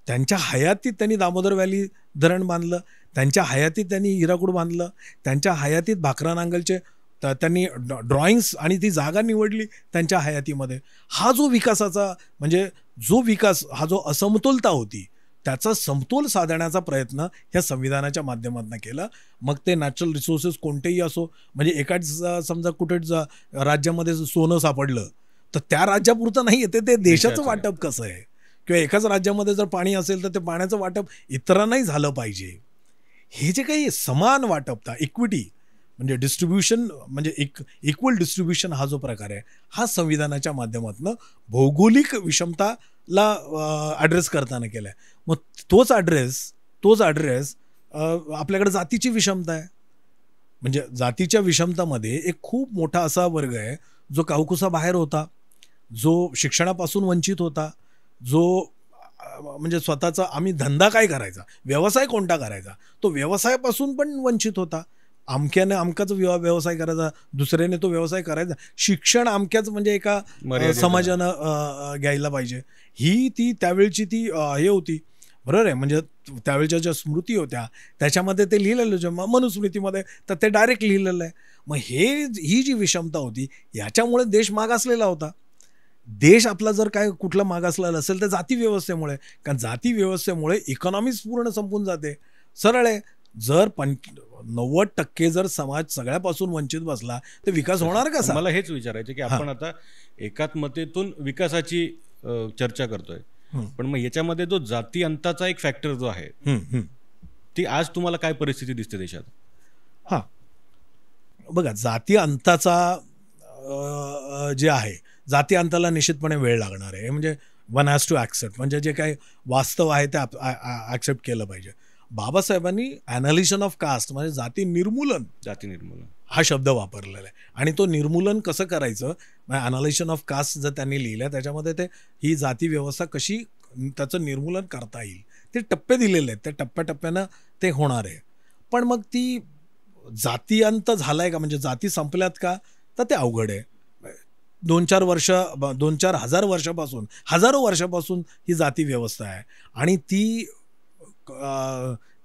त्यांच्या हयातीत त्यांनी दामोदर व्हॅली धरण बांधलं, त्यांच्या हयातीत त्यांनी हिराकूड बांधलं, त्यांच्या हयातीत भाकरा नांगलचे त्यांनी ड्रॉइंग्स आणि ती जागा निवडली त्यांच्या हयातीमध्ये. हा जो विकासाचा म्हणजे जो विकास हा जो असमतोलता होती त्याचा समतोल साधण्याचा प्रयत्न ह्या संविधानाच्या माध्यमातून केला. मग ते नॅचरल रिसोर्सेस कोणतेही असो, म्हणजे एकाच समजा कुठेच राज्यामध्ये सोनं सापडलं तर त्या राज्यापुरतं नाही येते, ते देशाचं वाटप कसं आहे, किंवा एकाच राज्यामध्ये जर पाणी असेल तर ते पाण्याचं वाटप इतरांनाही झालं पाहिजे. हे जे काही समान वाटपता इक्विटी म्हणजे डिस्ट्रीब्युशन म्हणजे इक्वल डिस्ट्रीब्युशन हा जो प्रकार आहे हा संविधानाच्या माध्यमातून भौगोलिक विषमताला ॲड्रेस करताना केला आहे. मग तोच ॲड्रेस आपल्याकडे जातीची विषमता आहे. म्हणजे जातीच्या विषमतामध्ये एक खूप मोठा असा वर्ग आहे जो कावकुसाबाहेर होता, जो शिक्षणापासून वंचित होता, जो म्हणजे स्वतःचा आम्ही धंदा काय करायचा, व्यवसाय कोणता करायचा, तो व्यवसायापासून पण वंचित होता. अमक्याने अमकाच व्यवसाय करायचा, दुसऱ्याने तो व्यवसाय करायचा, शिक्षण अमक्याच म्हणजे एका समाजानं घ्यायला पाहिजे. ही ती त्यावेळची ती हे होती, बरोबर आहे. म्हणजे त्यावेळच्या ज्या स्मृती होत्या त्याच्यामध्ये ते लिहिलेलं, जेव्हा मनुस्मृतीमध्ये तर ते डायरेक्ट लिहिलेलं आहे. मग ही जी विषमता होती याच्यामुळे देश मागासलेला होता. देश आपला जर काय कुठला मागासलेला असेल तर जाती व्यवस्थेमुळे, कारण जाती व्यवस्थेमुळे इकॉनॉमीच पूर्ण संपून जाते. सरळ आहे. जर 90% जर समाज सगळ्यापासून वंचित बसला तर विकास होणार कसा? मला हेच विचारायचं की आपण आता एकात्मतेतून विकासाची चर्चा करतोय, पण मग याच्यामध्ये जो जाती अंताचा एक फॅक्टर जो आहे ती आज तुम्हाला काय परिस्थिती दिसते देशात? हां, बघा, जाती अंताचा जे आहे, जाती अंताला निश्चितपणे वेळ लागणार आहे. म्हणजे वन हॅज टू ॲक्सेप्ट, म्हणजे जे काही वास्तव आहे ते ॲक्सेप्ट केलं पाहिजे. बाबासाहेबांनी ॲनालिशन ऑफ कास्ट म्हणजे जाती निर्मूलन हा शब्द वापरलेला आहे. आणि तो निर्मूलन कसं करायचं, ॲनालिशन ऑफ कास्ट जर त्यांनी लिहिलं त्याच्यामध्ये ते ही जाती व्यवस्था कशी त्याचं निर्मूलन करता येईल ते टप्पे दिलेले आहेत. त्या टप्प्याटप्प्यानं ते होणार आहे. पण मग ती जाती अंत झाला आहे का, म्हणजे जाती संपल्यात का, तर ते अवघड आहे. 2-4 हजार वर्षापासून, हजारो वर्षापासून ही जाती व्यवस्था आहे. आणि ती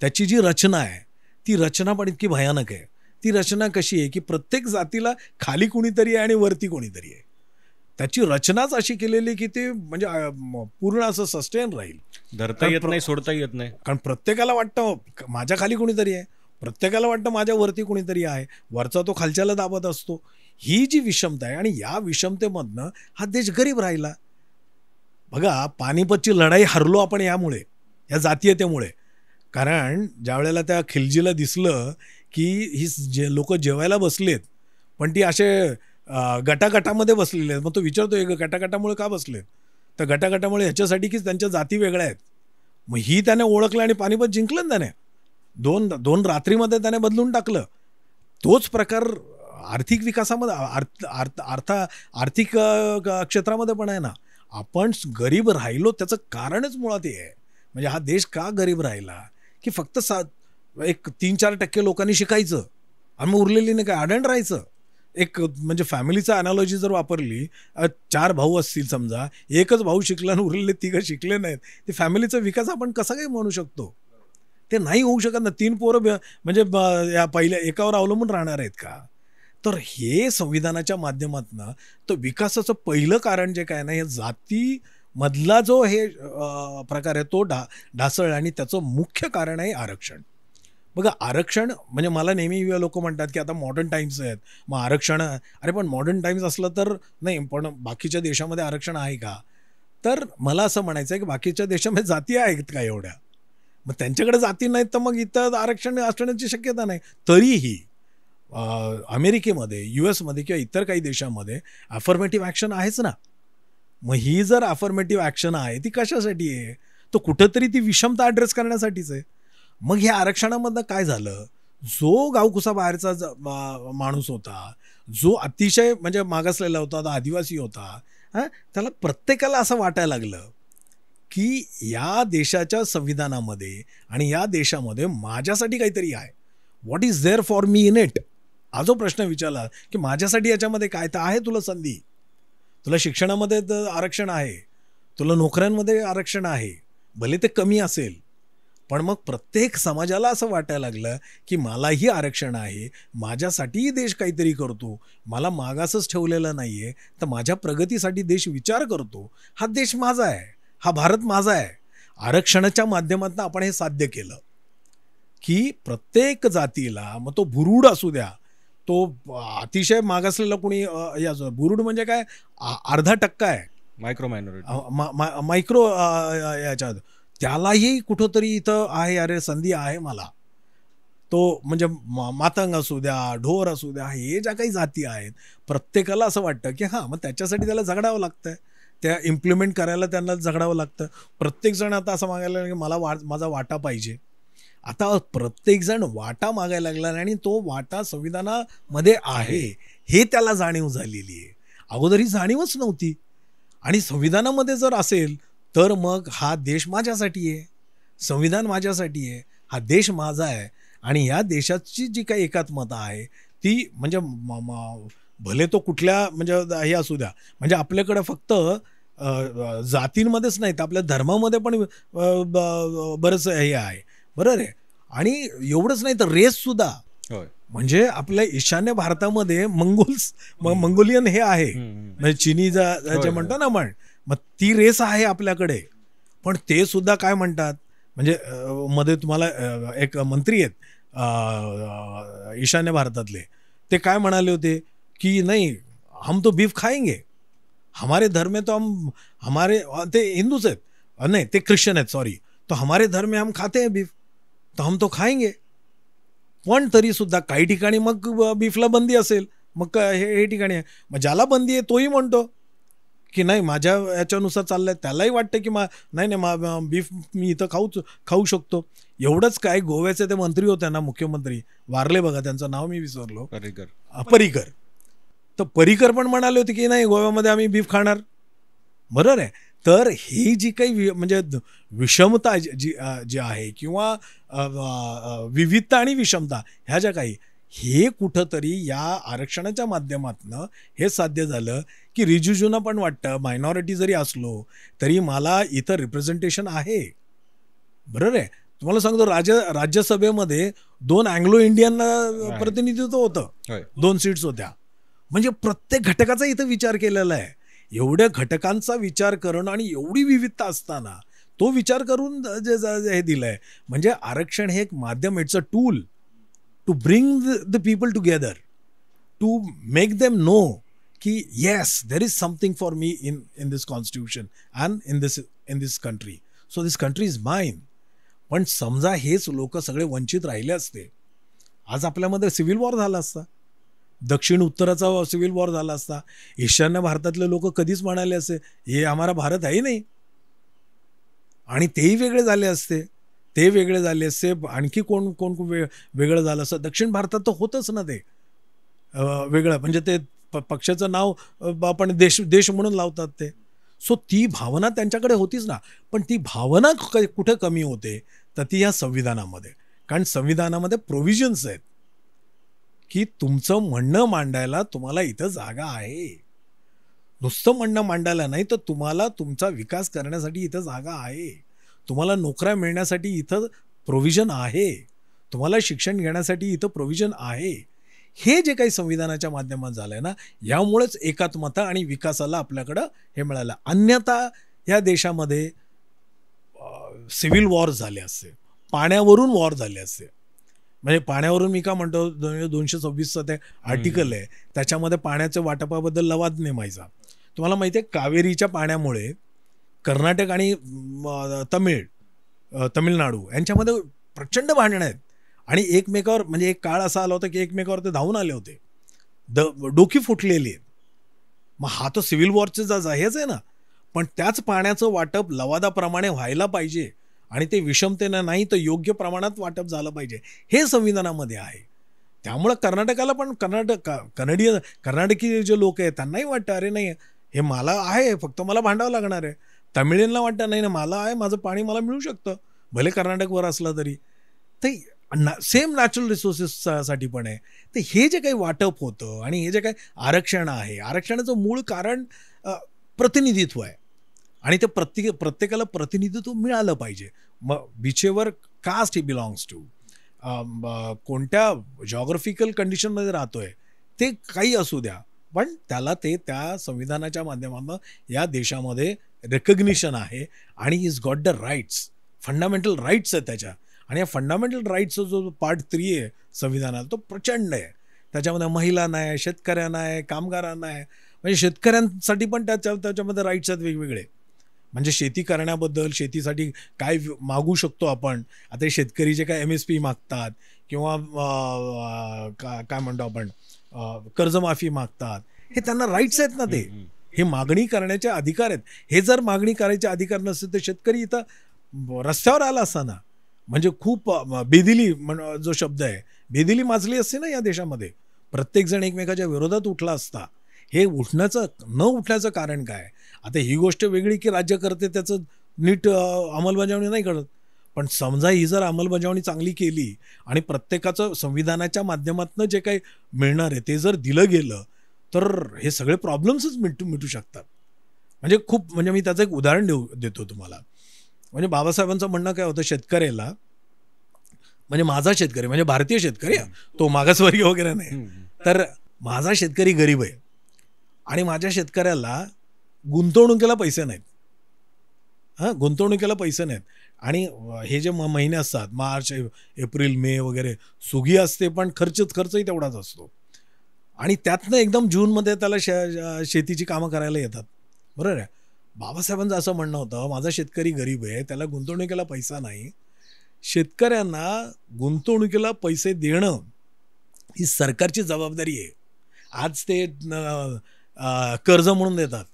त्याची जी रचना आहे ती रचना पण इतकी भयानक आहे. ती रचना कशी आहे की प्रत्येक जातीला खाली कोणीतरी आहे आणि वरती कोणीतरी आहे. त्याची रचनाच अशी केलेली की ते म्हणजे पूर्ण असं सस्टेन राहील, धरता येत नाही, सोडता येत नाही. कारण प्रत्येकाला वाटतं माझ्या खाली कोणीतरी आहे, प्रत्येकाला वाटतं माझ्या वरती कोणीतरी आहे, वरचा तो खालच्याला दाबत असतो. ही जी विषमता आहे आणि या विषमतेमधनं हा देश गरीब राहिला. बघा, पानिपतची लढाई हरलो आपण यामुळे, या जातीयतेमुळे. कारण ज्या वेळेला त्या खिलजीला दिसलं की ही जे लोक जेवायला बसलेत पण ती असे गटागटामध्ये बसलेले आहेत, मग तो विचारतो एक गटागटामुळे का बसलेत, तर गटागटामुळे ह्याच्यासाठी की त्यांच्या जाती वेगळ्या आहेत. मग ही त्याने ओळखलं आणि पानिपत जिंकलं त्याने. दोन रात्रीमध्ये त्याने बदलून टाकलं. तोच प्रकार आर्थिक विकासामध्ये आर्थिक क्षेत्रामध्ये पण आहे ना. आपण गरीब राहिलो त्याचं कारणच मुळात हे आहे. म्हणजे हा देश का गरीब राहिला की फक्त 3-4% लोकांनी शिकायचं आणि मग उरलेलीने काय आडण राहायचं. एक म्हणजे फॅमिलीचा अनालॉजी जर वापरली, 4 भाऊ असतील समजा, एकच भाऊ शिकला आणि उरलेले 3 शिकले नाहीत, ते फॅमिलीचा विकास आपण कसा काय म्हणू शकतो? ते नाही होऊ शकत ना. 3 पोरं म्हणजे या पहिल्या एकावर अवलंबून राहणार आहेत का? तर हे संविधानाच्या माध्यमातून तर विकासाचं पहिलं कारण जे काय ना, हे जातीमधला जो हे प्रकार आहे तो ढासळ आणि त्याचं मुख्य कारण आहे आरक्षण. बघा, आरक्षण म्हणजे मला नेहमी लोक म्हणतात की आता मॉडर्न टाईम्स आहेत मग आरक्षण, अरे पण मॉडर्न टाईम्स असलं तर नाही, पण बाकीच्या देशामध्ये आरक्षण आहे का? तर मला असं म्हणायचं आहे की बाकीच्या देशामध्ये जाती आहेत का एवढ्या? मग त्यांच्याकडे जाती नाहीत तर मग इथं आरक्षण असण्याची शक्यता नाही. तरीही अमेरिकेमध्ये, US मध्ये किंवा इतर काही देशामध्ये अफर्मेटिव्ह ॲक्शन आहेच ना. मग ही जर अफर्मेटिव्ह ॲक्शन आहे ती कशासाठी आहे? तर कुठंतरी ती विषमता ॲड्रेस करण्यासाठीच आहे. मग ह्या आरक्षणामधनं काय झालं, जो गावकुसाबाहेरचा माणूस होता, जो अतिशय म्हणजे मागासलेला होता, आदिवासी होता, त्याला प्रत्येकाला असं वाटायला लागलं की या देशाच्या संविधानामध्ये आणि या देशामध्ये माझ्यासाठी काहीतरी आहे. What is there for me in it, हा जो प्रश्न विचारला की माझ्यासाठी याच्यामध्ये काय, तर आहे तुला संधी, तुला शिक्षणामध्ये आरक्षण आहे, तुला नोकऱ्यांमध्ये आरक्षण आहे, भले ते कमी असेल, पण मग प्रत्येक समाजाला असं वाटायला लागलं की मलाही आरक्षण आहे, माझ्यासाठीही देश काहीतरी करतो, मला मागासच ठेवलेलं नाही आहे, तर माझ्या प्रगतीसाठी देश विचार करतो, हा देश माझा आहे, हा भारत माझा आहे. आरक्षणाच्या माध्यमातून आपण हे साध्य केलं की प्रत्येक जातीला, मग तो भुरुड असू द्या, तो अतिशय मागासलेला कोणी, या भुरुड म्हणजे काय, अर्धा टक्का आहे, मायक्रो मायनॉरिटी, मायक्रो याच्यात, त्यालाही कुठंतरी इथं आहे, अरे संधी आहे मला. तो म्हणजे मातंग असू द्या, ढोर असू द्या, हे ज्या काही जाती आहेत, प्रत्येकाला असं वाटतं की हां, मग त्याच्यासाठी त्याला झगडावं लागतं, त्या इम्प्लिमेंट करायला त्यांना झगडावं लागतं. प्रत्येकजण आता असं मागायला लागला की मला माझा वाटा पाहिजे. आता प्रत्येकजण वाटा मागायला लागला आणि तो वाटा संविधानामध्ये आहे हे त्याला जाणीव झालेली आहे. अगोदर ही जाणीवच नव्हती. आणि संविधानामध्ये जर असेल तर मग हा देश माझ्यासाठी आहे, संविधान माझ्यासाठी आहे, हा देश माझा आहे, आणि या देशाची जी काही एकात्मता आहे ती म्हणजे भले तो कुठल्या म्हणजे हे असू द्या, म्हणजे आपल्याकडे फक्त जातींमध्येच नाही तर आपल्या धर्मामध्ये पण बरंच हे आहे, बरोबर आहे. आणि एवढंच नाही तर रेससुद्धा, म्हणजे आपल्या ईशान्य भारतामध्ये मंगोलियन हे आहे, म्हणजे चीनी जे म्हणतो ना आपण, मग ती रेस आहे आपल्याकडे. पण ते सुद्धा काय म्हणतात, म्हणजे मध्ये तुम्हाला एक मंत्री आहेत ईशान्य भारतातले, ते काय म्हणाले होते की नाही हम तो बीफ खाएंगे, हमारे धर्म में तो हम हमारे, ते हिंदूच आहेत, नाही ते ख्रिश्चन आहेत सॉरी, तो हमारे धर्म में हम खाते हैं बीफ, तो हम तो खाएंगे. पण तरी सुद्धा काही ठिकाणी मग बीफला बंदी असेल, मग हे ठिकाणी आहे, मग ज्याला बंदी आहे तोही म्हणतो की नाही माझ्या याच्यानुसार चाललंय, त्यालाही वाटतं की नाही बीफ मी इथं खाऊ शकतो. एवढंच काय, गोव्याचे ते मंत्री होते ना, मुख्यमंत्री वारले बघा, त्यांचं नाव मी विसरलो, पर्रिकर. तर पर्रिकर पण म्हणाले होते की नाही गोव्यामध्ये आम्ही बीफ खाणार, बरोबर आहे. तर ही जी काही म्हणजे विषमता जी आहे किंवा विविधता आणि विषमता ह्या ज्या काही, हे कुठंतरी या आरक्षणाच्या माध्यमातून हे साध्य झालं की रिजिजूंना पण वाटतं मायनॉरिटी जरी असलो तरी मला इथं रिप्रेझेंटेशन आहे, बरोबर आहे. तुम्हाला सांगतो राज्यसभेमध्ये 2 अँग्लो इंडियन प्रतिनिधित्व होतं, 2 सीट्स होत्या. म्हणजे प्रत्येक घटकाचा इथं विचार केलेला आहे. एवढ्या घटकांचा विचार करणं आणि एवढी विविधता असताना तो विचार करून जे हे दिलं आहे, म्हणजे आरक्षण हे एक माध्यम, it's a tool to bring the people together, to make them know की yes there is something for me in this constitution and in this country, so this country is mine. पण समजा हेच लोक सगळे वंचित राहिले असते, आज आपल्यामध्ये सिव्हिल वॉर झाला असता, दक्षिण उत्तराचा सिव्हिल वॉर झाला असता. ईशान्य भारतातले लोक कधीच म्हणाले असते हे हमारा भारत आहे नाही, आणि तेही वेगळे झाले असते, ते वेगळे झाले असते, आणखी कोण वेगळं झालं असतं. दक्षिण भारतात तर होतच ना ते वेगळं, म्हणजे ते पक्षाचं नाव आपण देश म्हणून लावतात ते. सो ती भावना त्यांच्याकडे होतीच ना. पण ती भावना कुठे कमी होते तर ती या संविधानामध्ये, कारण संविधानामध्ये प्रोव्हिजन्स आहेत की तुमचं म्हणणं मांडायला तुम्हाला इथं जागा आहे. नुसतं म्हणणं मांडायला नाही तर तुम्हाला तुमचा विकास करण्यासाठी इथं जागा आहे, तुम्हाला नोकऱ्या मिळण्यासाठी इथं प्रोव्हिजन आहे, तुम्हाला शिक्षण घेण्यासाठी इथं प्रोव्हिजन आहे. हे जे काही संविधानाच्या माध्यमात झालं आहे ना, यामुळेच एकात्मता आणि विकासाला आपल्याकडं हे मिळालं. अन्यथा ह्या देशामध्ये सिव्हिल वॉर झाले असते, पाण्यावरून वॉर झाले असते. म्हणजे पाण्यावरून मी का म्हणतो, 226 ते आर्टिकल आहे, त्याच्यामध्ये पाण्याच्या वाटपाबद्दल लवाद नेमायचा. तुम्हाला माहिती आहे कावेरीच्या पाण्यामुळे कर्नाटक आणि तमिळनाडू यांच्यामध्ये प्रचंड भांडणं आहेत, आणि एकमेकावर म्हणजे एक काळ असा आला होता की एकमेकावर ते धावून आले होते, डोकी फुटलेली आहेत. मग हा तो सिव्हिल वॉरचे हेच आहे ना. पण त्याच पाण्याचं वाटप लवादाप्रमाणे व्हायला पाहिजे, आणि ते विषमतेनं नाही तर योग्य प्रमाणात वाटप झालं पाहिजे, हे संविधानामध्ये आहे. त्यामुळं कर्नाटकाला पण कर्नाटकी जे लोक आहेत त्यांनाही वाटतं अरे नाही हे मला आहे, फक्त मला भांडावं लागणार आहे. तमिळींना वाटतं नाही ना मला आहे, माझं पाणी मला मिळू शकतं, भले कर्नाटकवर असलं तरी. तर सेम नॅचरल रिसोर्सेससाठी पण आहे. तर हे जे काही वाटप होतं आणि हे जे काही आरक्षण आहे, आरक्षणाचं मूळ कारण प्रतिनिधित्व आहे आणि ते प्रत्येकाला प्रतिनिधित्व मिळालं पाहिजे. मग whichever caste he belongs to, कोणत्या जॉग्राफिकल कंडिशनमध्ये राहतोय ते काही असू द्या, पण त्याला ते त्या संविधानाच्या माध्यमातून या देशामध्ये रेकग्निशन आहे आणि is got the rights, fundamental rights आहेत त्याच्या. आणि या फंडामेंटल राईट्सचा जो पार्ट 3 आहे संविधानाला तो प्रचंड आहे. त्याच्यामध्ये महिलांना आहे, शेतकऱ्यांना आहे, कामगारांना आहे. म्हणजे शेतकऱ्यांसाठी पण त्याच्यामध्ये राईट्स आहेत वेगवेगळे. म्हणजे शेती करण्याबद्दल, शेतीसाठी काय मागू शकतो आपण. आता शेतकरी जे काय MSP मागतात किंवा काय म्हणतो आपण कर्जमाफी मागतात, हे त्यांना राईट्स आहेत ना. ते हे मागणी करण्याचे अधिकार आहेत. हे जर मागणी करायचे अधिकार नसते तर शेतकरी इथं रस्त्यावर आला असता ना. म्हणजे खूप बेदिली जो शब्द आहे, बेदिली माजली असते ना या देशामध्ये. प्रत्येकजण एकमेकाच्या विरोधात उठला असता. हे न उठण्याचं कारण काय. आता ही गोष्ट वेगळी की राज्यकर्ते त्याचं नीट अंमलबजावणी नाही करत, पण समजा ही जर अंमलबजावणी चांगली केली आणि प्रत्येकाचं संविधानाच्या माध्यमातून जे काही मिळणार आहे ते जर दिलं गेलं तर हे सगळे प्रॉब्लेम्सच मिटू शकतात. म्हणजे मी त्याचं एक उदाहरण देतो तुम्हाला. म्हणजे बाबासाहेबांचं म्हणणं काय होतं, शेतकऱ्याला म्हणजे माझा शेतकरी म्हणजे भारतीय शेतकरी, तो मागासवर्गीय वगैरे नाही, तर माझा शेतकरी गरीब आहे आणि माझ्या शेतकऱ्याला गुंतवणुकीला पैसे नाहीत. गुंतवणुकीला पैसे नाहीत आणि हे जे महिने असतात मार्च, एप्रिल, मे वगैरे सुगी असते, पण खर्चही तेवढाच असतो आणि त्यातनं एकदम जूनमध्ये त्याला शेतीची कामं करायला येतात. बरोबर आहे. बाबासाहेबांचं असं म्हणणं होतं, माझा शेतकरी गरीब आहे, त्याला गुंतवणुकीला पैसा नाही. शेतकऱ्यांना गुंतवणुकीला पैसे देणं ही सरकारची जबाबदारी आहे. आज ते कर्ज म्हणून देतात.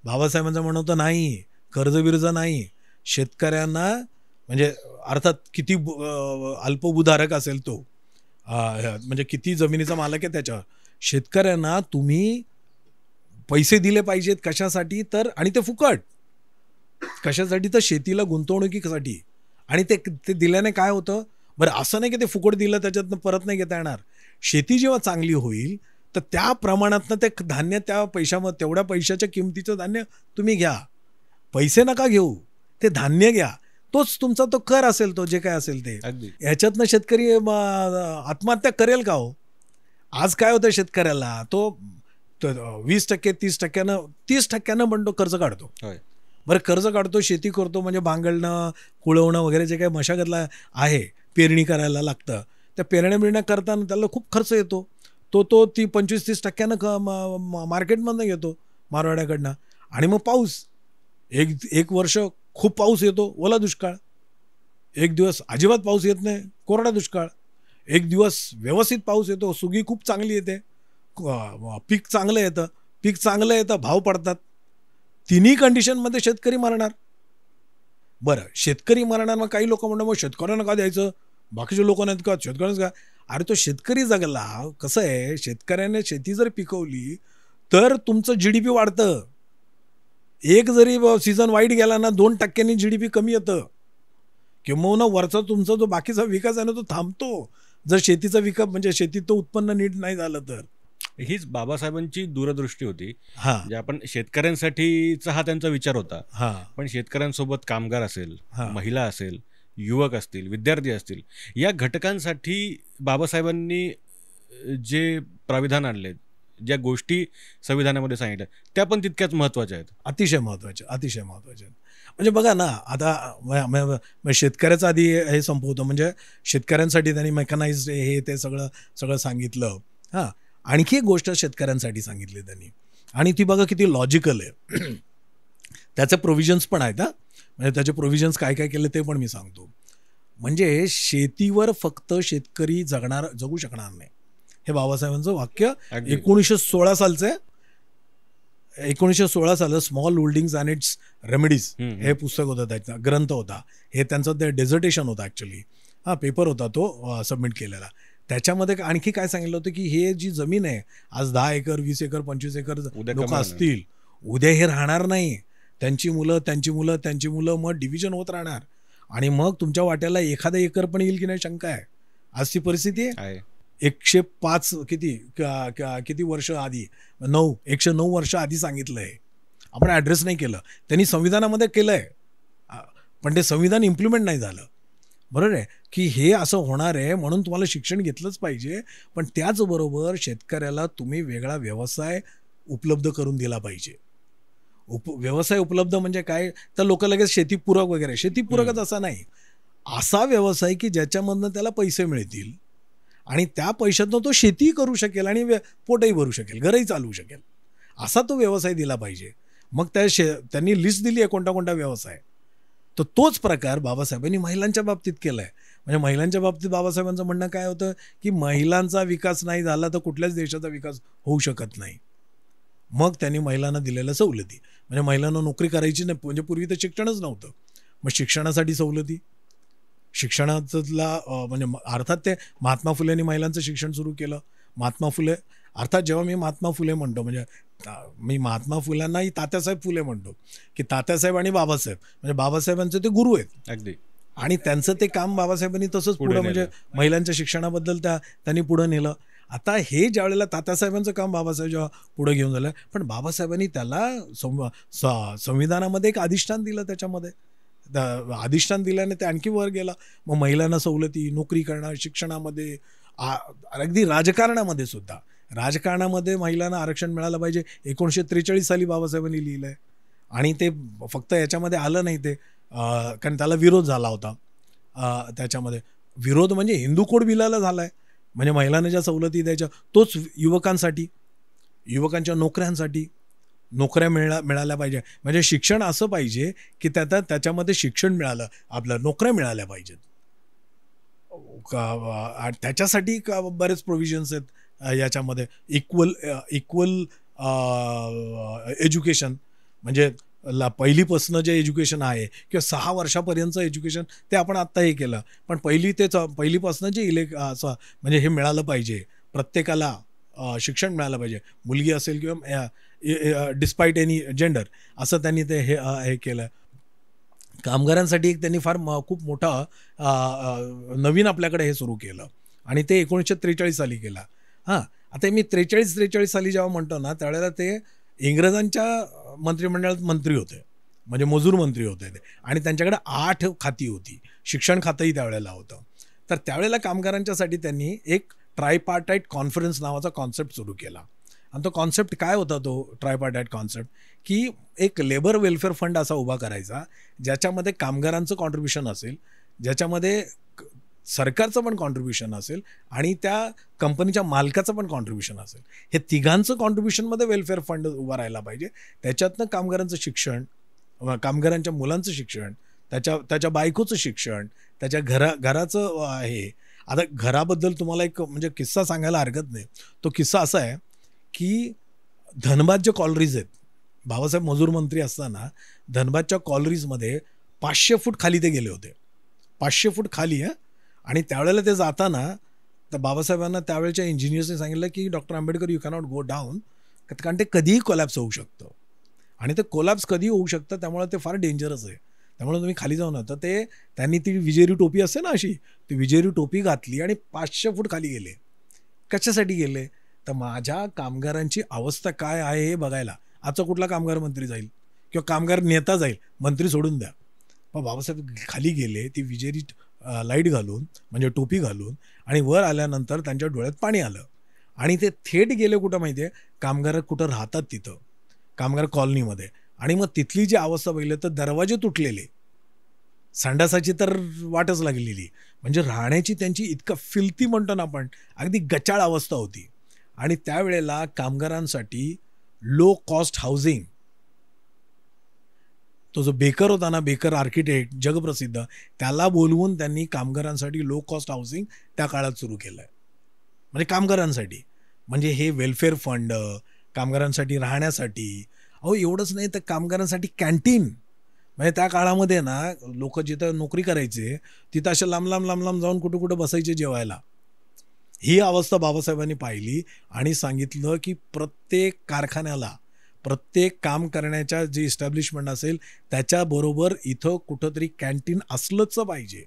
बाबासाहेबांचं म्हणणं होतं नाही, कर्ज नाही. शेतकऱ्यांना म्हणजे अर्थात किती अल्पभूधारक असेल तो, म्हणजे किती जमिनीचा मालक आहे त्याच्यावर, शेतकऱ्यांना तुम्ही पैसे दिले पाहिजेत. कशासाठी तर, आणि ते फुकट. कशासाठी तर शेतीला गुंतवणुकीसाठी. आणि ते दिल्याने काय होतं, बरं असं नाही की ते फुकट दिलं त्याच्यातनं परत नाही घेता येणार. शेती जेव्हा चांगली होईल तर त्या प्रमाणातनं ते धान्य त्या पैशामध्ये, तेवढ्या पैशाच्या किमतीचं धान्य तुम्ही घ्या. पैसे नका घेऊ, ते धान्य घ्या. तोच तुमचा तो कर असेल, तो जे काय असेल ते. ह्याच्यातनं शेतकरी आत्महत्या करेल का हो. आज काय होतं शेतकऱ्याला, तो 20% 30% पण तो कर्ज काढतो. बरं कर्ज काढतो, शेती करतो, म्हणजे भांगलणं, कुळवणं वगैरे जे काही मशागतला आहे, पेरणी करायला लागतं, त्या पेरण्या करताना त्याला खूप खर्च येतो. तो 25-30% मार्केटमधनं घेतो मारवाड्याकडनं. आणि मग पाऊस, एक वर्ष खूप पाऊस येतो, ओला दुष्काळ. एक दिवस अजिबात पाऊस येत नाही, कोरडा दुष्काळ. एक दिवस व्यवस्थित पाऊस येतो, सुगी खूप चांगली येते, पीक चांगलं येतं, भाव पडतात. तिन्ही कंडिशनमध्ये शेतकरी मरणार. बरं शेतकरी मरणार, मग काही लोक म्हणतात मग शेतकऱ्यांना का द्यायचं, बाकीचे लोक नाहीत का, शेतकऱ्यांच का. अरे तो शेतकरी जगला. कसं आहे, शेतकऱ्याने शेती जर पिकवली तर तुमचं GDP वाढतं. एक जरी सीझन वाईट गेला ना 2% GDP कमी येतं, किंवा वरचा तुमचा जो बाकीचा विकास आहे ना तो थांबतो, जर शेतीचा विकास म्हणजे शेतीचं उत्पन्न नीट नाही झालं तर. हीच बाबासाहेबांची दूरदृष्टी होती. हां, जे आपण शेतकऱ्यांसाठीचा हा त्यांचा विचार होता. हां, पण शेतकऱ्यांसोबत कामगार असेल, महिला असेल, युवक असतील, विद्यार्थी असतील, या घटकांसाठी बाबासाहेबांनी जे प्राविधान आणले, ज्या गोष्टी संविधानामध्ये सांगितल्या, त्या पण तितक्याच महत्त्वाच्या आहेत. अतिशय महत्त्वाचे म्हणजे बघा ना, आता शेतकऱ्याचं आधी हे संपवतं, म्हणजे शेतकऱ्यांसाठी त्यांनी मेकनाइज्ड हे ते सगळं सांगितलं. हां, आणखी एक गोष्ट शेतकऱ्यांसाठी सांगितली त्यांनी, आणि ती बघा किती लॉजिकल आहे. त्याचे प्रोव्हिजन्स पण आहेत. म्हणजे त्याचे प्रोव्हिजन्स काय काय केले ते पण मी सांगतो. म्हणजे शेतीवर फक्त शेतकरी जगू शकणार नाही, हे बाबासाहेबांचं वाक्य 1916 सालचं आहे. 1916 सालं small holdings and it's remedies हे पुस्तक होतं, त्याचा ग्रंथ होता. हे त्यांचं ते डेझर्टेशन होतं ॲक्च्युली. पेपर होता तो सबमिट केलेला. त्याच्यामध्ये आणखी काय सांगितलं होतं की हे जी जमीन आहे, आज 10 एकर, 20 एकर, 25 एकर लोक असतील, उद्या हे राहणार नाही. त्यांची मुलं त्यांची मुलं त्यांची मुलं, मग डिव्हिजन होत राहणार आणि मग तुमच्या वाट्याला एखादा एकर पण येईल की नाही शंका आहे. आज ती परिस्थिती आहे. 105 किती वर्ष आधी 109 वर्ष आधी सांगितलं आहे, आपण ॲड्रेस नाही केलं. त्यांनी संविधानामध्ये केलं आहे, पण ते संविधान इम्प्लिमेंट नाही झालं. बरोबर आहे की हे असं होणार आहे, म्हणून तुम्हाला शिक्षण घेतलंच पाहिजे. पण त्याचबरोबर शेतकऱ्याला तुम्ही वेगळा व्यवसाय उपलब्ध करून दिला पाहिजे. व्यवसाय उपलब्ध म्हणजे काय, तर लोक लगेच शेतीपूरक वगैरे, शेतीपूरकच असा नाही, असा व्यवसाय की ज्याच्यामधनं त्याला पैसे मिळतील आणि त्या पैशातनं तो शेती करू शकेल आणि पोटही भरू शकेल, घरही चालवू शकेल, असा तो व्यवसाय दिला पाहिजे. मग त्यांनी लिस्ट दिली आहे कोणता कोणता व्यवसाय. तर तोच प्रकार बाबासाहेबांनी महिलांच्या बाबतीत केला आहे. म्हणजे महिलांच्या बाबतीत बाबासाहेबांचं म्हणणं काय होतं की महिलांचा विकास नाही झाला तर कुठल्याच देशाचा विकास होऊ शकत नाही. मग त्यांनी महिलांना दिलेल्या सवलती, म्हणजे महिलांना नोकरी करायची नाही, म्हणजे पूर्वी तर शिक्षणच नव्हतं, मग शिक्षणासाठी सवलती, शिक्षणातला म्हणजे अर्थात ते महात्मा फुलेंनी महिलांचं शिक्षण सुरू केलं. महात्मा फुले अर्थात जेव्हा मी महात्मा फुले म्हणतो, म्हणजे मी महात्मा फुल्यांनाही तात्यासाहेब फुले म्हणतो की तात्यासाहेब आणि बाबासाहेब, म्हणजे बाबासाहेबांचे ते गुरु आहेत अगदी, आणि त्यांचं ते काम बाबासाहेबांनी तसंच पुढं म्हणजे महिलांच्या शिक्षणाबद्दल त्यांनी पुढं नेलं. आता हे ज्या वेळेला तात्यासाहेबांचं काम बाबासाहेब जेव्हा पुढे घेऊन झालं, पण बाबासाहेबांनी त्याला संविधानामध्ये एक अधिष्ठान दिलं, त्याच्यामध्ये अधिष्ठान दिल्याने ते आणखी वर गेला. मग महिलांना सवलती, नोकरी करणं, शिक्षणामध्ये, अगदी राजकारणामध्ये सुद्धा, राजकारणामध्ये महिलांना आरक्षण मिळालं पाहिजे. 1943 साली बाबासाहेबांनी लिहिलं आहे आणि ते फक्त याच्यामध्ये आलं नाही ते, कारण त्याला विरोध झाला होता. त्याच्यामध्ये विरोध म्हणजे हिंदू कोड बिलाला झाला आहे, म्हणजे महिलांना ज्या सवलती द्यायच्या तोच युवकांसाठी, युवकांच्या नोकऱ्यांसाठी, नोकऱ्या मिळाल्या पाहिजे. म्हणजे शिक्षण असं पाहिजे की त्याच्यामध्ये शिक्षण मिळालं, आपल्या नोकऱ्या मिळाल्या पाहिजेत. त्याच्यासाठी बरेच प्रोव्हिजन्स आहेत याच्यामध्ये. इक्वल एज्युकेशन, म्हणजे पहिलीपासनं जे एज्युकेशन आहे किंवा 6 वर्षापर्यंतचं एज्युकेशन ते आपण आत्ता हे केलं, पण पहिलीपासनं जे म्हणजे हे मिळालं पाहिजे, प्रत्येकाला शिक्षण मिळालं पाहिजे, मुलगी असेल किंवा डिस्पाईट एनी जेंडर, असं त्यांनी ते हे केलं. कामगारांसाठी एक त्यांनी फार खूप मोठा नवीन आपल्याकडे हे सुरू केलं आणि ते 1943 साली केलं. आता मी 43 साली जेव्हा म्हणतो ना, त्यावेळेला ते इंग्रजांच्या मंत्रिमंडळात मंत्री होते, म्हणजे मजूर मंत्री होते ते, आणि त्यांच्याकडे 8 खाती होती, शिक्षण खातंही त्यावेळेला होतं. तर त्यावेळेला कामगारांच्यासाठी त्यांनी एक ट्रायपार्टाईट कॉन्फरन्स नावाचा कॉन्सेप्ट सुरू केला. आणि तो कॉन्सेप्ट काय होता, तो ट्रायपार्टाईट कॉन्सेप्ट, की एक लेबर वेलफेअर फंड असा उभा करायचा ज्याच्यामध्ये कामगारांचं कॉन्ट्रीब्युशन असेल, ज्याच्यामध्ये सरकारचं पण कॉन्ट्रीब्युशन असेल आणि त्या कंपनीच्या मालकाचं पण कॉन्ट्रीब्युशन असेल. हे तिघांचं कॉन्ट्रीब्युशनमध्ये वेलफेअर फंड उभा राहायला पाहिजे. त्याच्यातनं कामगारांचं शिक्षण, कामगारांच्या मुलांचं शिक्षण, त्याच्या बायकोचं शिक्षण, त्याच्या घराचं हे. आता घराबद्दल तुम्हाला एक म्हणजे किस्सा सांगायला हरकत नाही. तो किस्सा असा आहे की धनबाद जे कॉलरीज आहेत, बाबासाहेब मजूर मंत्री असताना धनबादच्या कॉलरीजमध्ये 500 फूट खाली ते गेले होते, 500 फूट खाली. आणि त्यावेळेला ते जाताना तर बाबासाहेबांना त्यावेळेच्या इंजिनियर्सने सांगितलं की doctor Ambedkar you cannot go down, कारण ते कधीही कोलॅप्स होऊ शकतं आणि ते कोलॅप्स कधीही होऊ शकतं, त्यामुळे ते फार डेंजरस आहे, त्यामुळे तुम्ही खाली जाऊ नका. तर त्यांनी ती विजेरी टोपी असते ना अशी, ती विजेरी टोपी घातली आणि 500 फूट खाली गेले. कशासाठी गेले, तर माझ्या कामगारांची अवस्था काय आहे हे बघायला. आजचा कुठला कामगार मंत्री जाईल किंवा कामगार नेता जाईल, मंत्री सोडून द्या. मग बाबासाहेब खाली गेले, ती विजेरी लाईट घालून, म्हणजे टोपी घालून, आणि वर आल्यानंतर त्यांच्या डोळ्यात पाणी आलं आणि ते थेट गेले कुठं माहिती आहे, कामगार कुठं राहतात तिथं, कामगार कॉलनीमध्ये. आणि मग तिथली जी अवस्था बघितली तर दरवाजे तुटलेले, संडासाची तर वाटच लागलेली, म्हणजे राहण्याची त्यांची इतकं फिल्थी म्हणतो ना आपण, अगदी गचाळ अवस्था होती. आणि त्यावेळेला कामगारांसाठी लो कॉस्ट हाऊसिंग, तो जो बेकर होता ना, बेकर आर्किटेक्ट जगप्रसिद्ध, त्याला बोलवून त्यांनी कामगारांसाठी लो कॉस्ट हाऊसिंग त्या काळात सुरू केलं आहे, म्हणजे कामगारांसाठी. म्हणजे हे वेलफेअर फंड कामगारांसाठी राहण्यासाठी. अहो एवढंच नाही तर कामगारांसाठी कॅन्टीन, म्हणजे त्या काळामध्ये ना लोक जिथं नोकरी करायचे तिथं अशा लांब जाऊन कुठं बसायचे जेवायला. ही अवस्था बाबासाहेबांनी पाहिली आणि सांगितलं की प्रत्येक कारखान्याला प्रत्येक काम करण्याच्या जी इस्टॅब्लिशमेंट असेल त्याच्याबरोबर इथं कुठंतरी कॅन्टीन असलंच पाहिजे.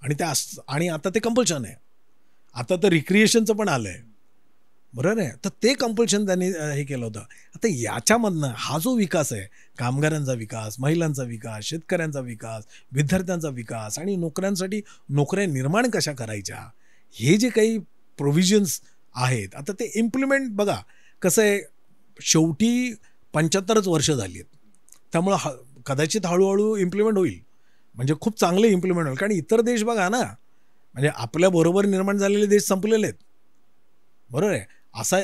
आणि आता ते कंपल्शन आहे. आता तर रिक्रिएशनचं पण आलं आहे, बरोबर आहे. तर ते कंपल्शन त्यांनी हे केलं होतं. आता याच्यामधनं हा जो विकास आहे, कामगारांचा विकास, महिलांचा विकास, शेतकऱ्यांचा विकास, विद्यार्थ्यांचा विकास आणि नोकऱ्यांसाठी नोकऱ्या निर्माण कशा करायच्या, हे जे काही प्रोव्हिजन्स आहेत, आता ते इम्प्लिमेंट बघा कसं आहे. शेवटी 75च वर्ष झाली आहेत, त्यामुळं कदाचित हळूहळू इम्प्लिमेंट होईल, म्हणजे खूप चांगले इम्प्लिमेंट होईल. कारण इतर देश बघा ना, म्हणजे आपल्याबरोबर निर्माण झालेले देश संपलेले आहेत, बरोबर आहे.